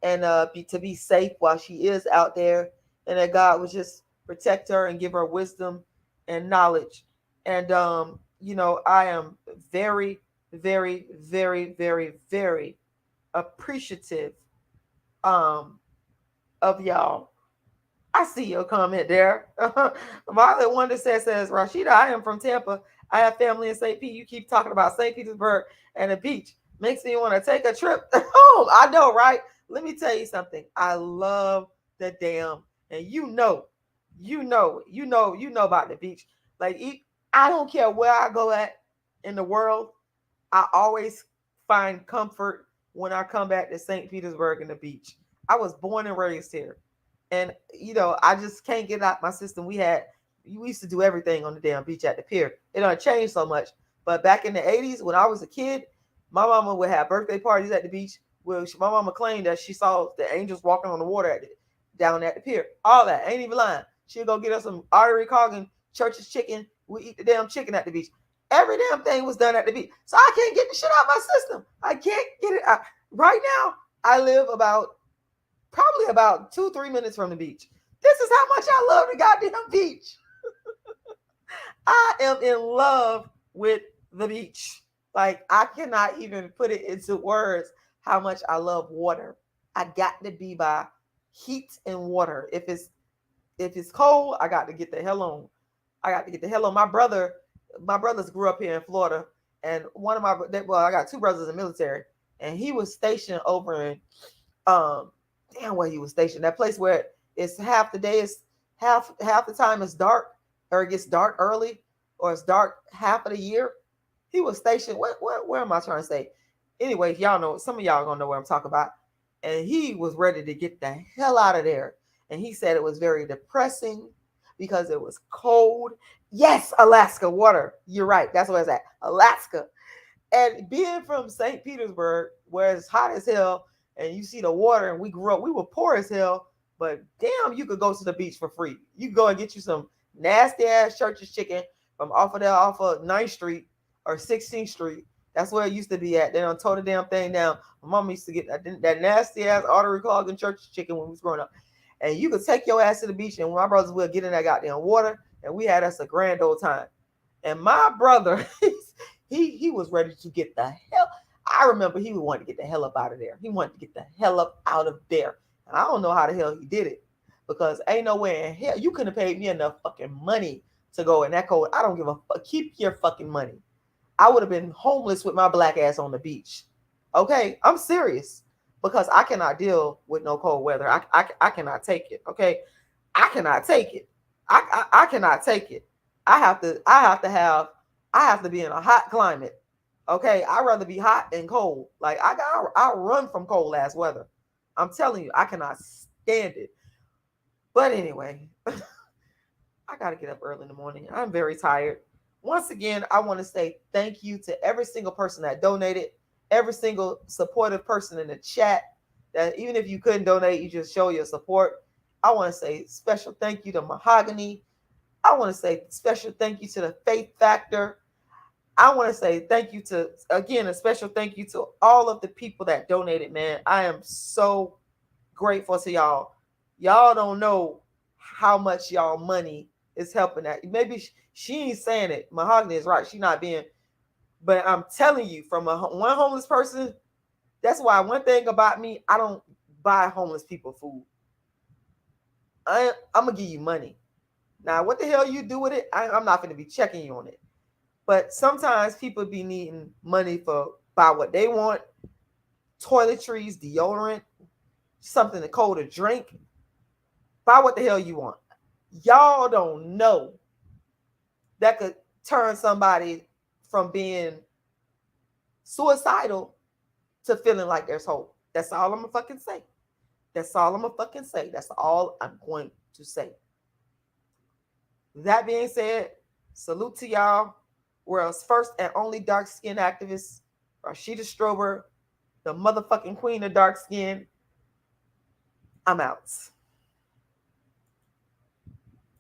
and be safe while she is out there. And that God would just protect her and give her wisdom and knowledge. And, I am very, very, very, very, very appreciative of y'all. I see your comment there. Violet Wonder says, Rashida, I am from Tampa. I have family in St. Pete. You keep talking about St. Petersburg and the beach. Makes me want to take a trip home. I know, right? Let me tell you something. I love the damn, and you know about the beach. Like, I don't care where I go at in the world. I always find comfort when I come back to St. Petersburg and the beach. I was born and raised here. And I just can't get it out my system. We used to do everything on the damn beach at the pier. It don't change so much. But back in the 80s, when I was a kid, my mama would have birthday parties at the beach. Well, my mama claimed that she saw the angels walking on the water down at the pier. All that. Ain't even lying. She'd go get us some artery coggin, church's chicken. We eat the damn chicken at the beach. Every damn thing was done at the beach. So I can't get the shit out of my system. I can't get it out. Right now, I live probably about 2-3 minutes from the beach. This is how much I love the goddamn beach. I am in love with the beach. Like, I cannot even put it into words how much I love water. I got to be by heat and water. If it's cold, I got to get the hell on. My brothers grew up here in Florida, and one of I got two brothers in the military, and he was stationed over in where he was stationed. That place where it's half the day is half the time it's dark, or it gets dark early, or it's dark half of the year. He was stationed. Where am I trying to say? Anyway, y'all know, some of y'all gonna know what I'm talking about. And he was ready to get the hell out of there. And he said it was very depressing because it was cold. Yes, Alaska water. You're right. That's where it's at. Alaska. And being from St. Petersburg, where it's hot as hell, and you see the water, and we grew up, we were poor as hell, but damn, you could go to the beach for free. You could go and get you some nasty ass church's chicken from off of 9th Street or 16th Street. That's where it used to be at. They done tore the damn thing down. My mom used to get that nasty ass artery clogging church's chicken when we was growing up. And you could take your ass to the beach, and my brothers would get in that goddamn water, and we had us a grand old time. And my brother, he was ready to get the hell. I remember he wanted to get the hell up out of there. He wanted to get the hell up out of there. And I don't know how the hell he did it, because ain't no way in hell you couldn't have paid me enough fucking money to go in that cold. I don't give a fuck. Keep your fucking money. I would have been homeless with my black ass on the beach. Okay, I'm serious, because I cannot deal with no cold weather. I cannot take it. Okay, I cannot take it. I cannot take it. I have to be in a hot climate. Okay, I'd rather be hot than cold. Like, I run from cold ass weather. I'm telling you, I cannot stand it. But anyway, I gotta get up early in the morning. I'm very tired. Once again, I want to say thank you to every single person that donated, every single supportive person in the chat. That even if you couldn't donate, you just show your support. I want to say special thank you to Mahogany. I want to say special thank you to the Faith Factor. I want to say thank you to, again, a special thank you to all of the people that donated, man. I am so grateful to y'all. Y'all don't know how much y'all money is helping that. Maybe she ain't saying it. Mahogany is right. She not being, but I'm telling you, from one homeless person, that's why one thing about me, I don't buy homeless people food. I'm going to give you money. Now, what the hell you do with it, I'm not going to be checking you on it. But sometimes people be needing money for buy what they want, toiletries, deodorant, something cold to drink. Buy what the hell you want. Y'all don't know that could turn somebody from being suicidal to feeling like there's hope. That's all I'm gonna fucking say. That's all I'm gonna fucking say. That's all I'm going to say. That being said, salute to y'all. World's first and only dark skin activist, Rashida Strober, the motherfucking queen of dark skin. I'm out.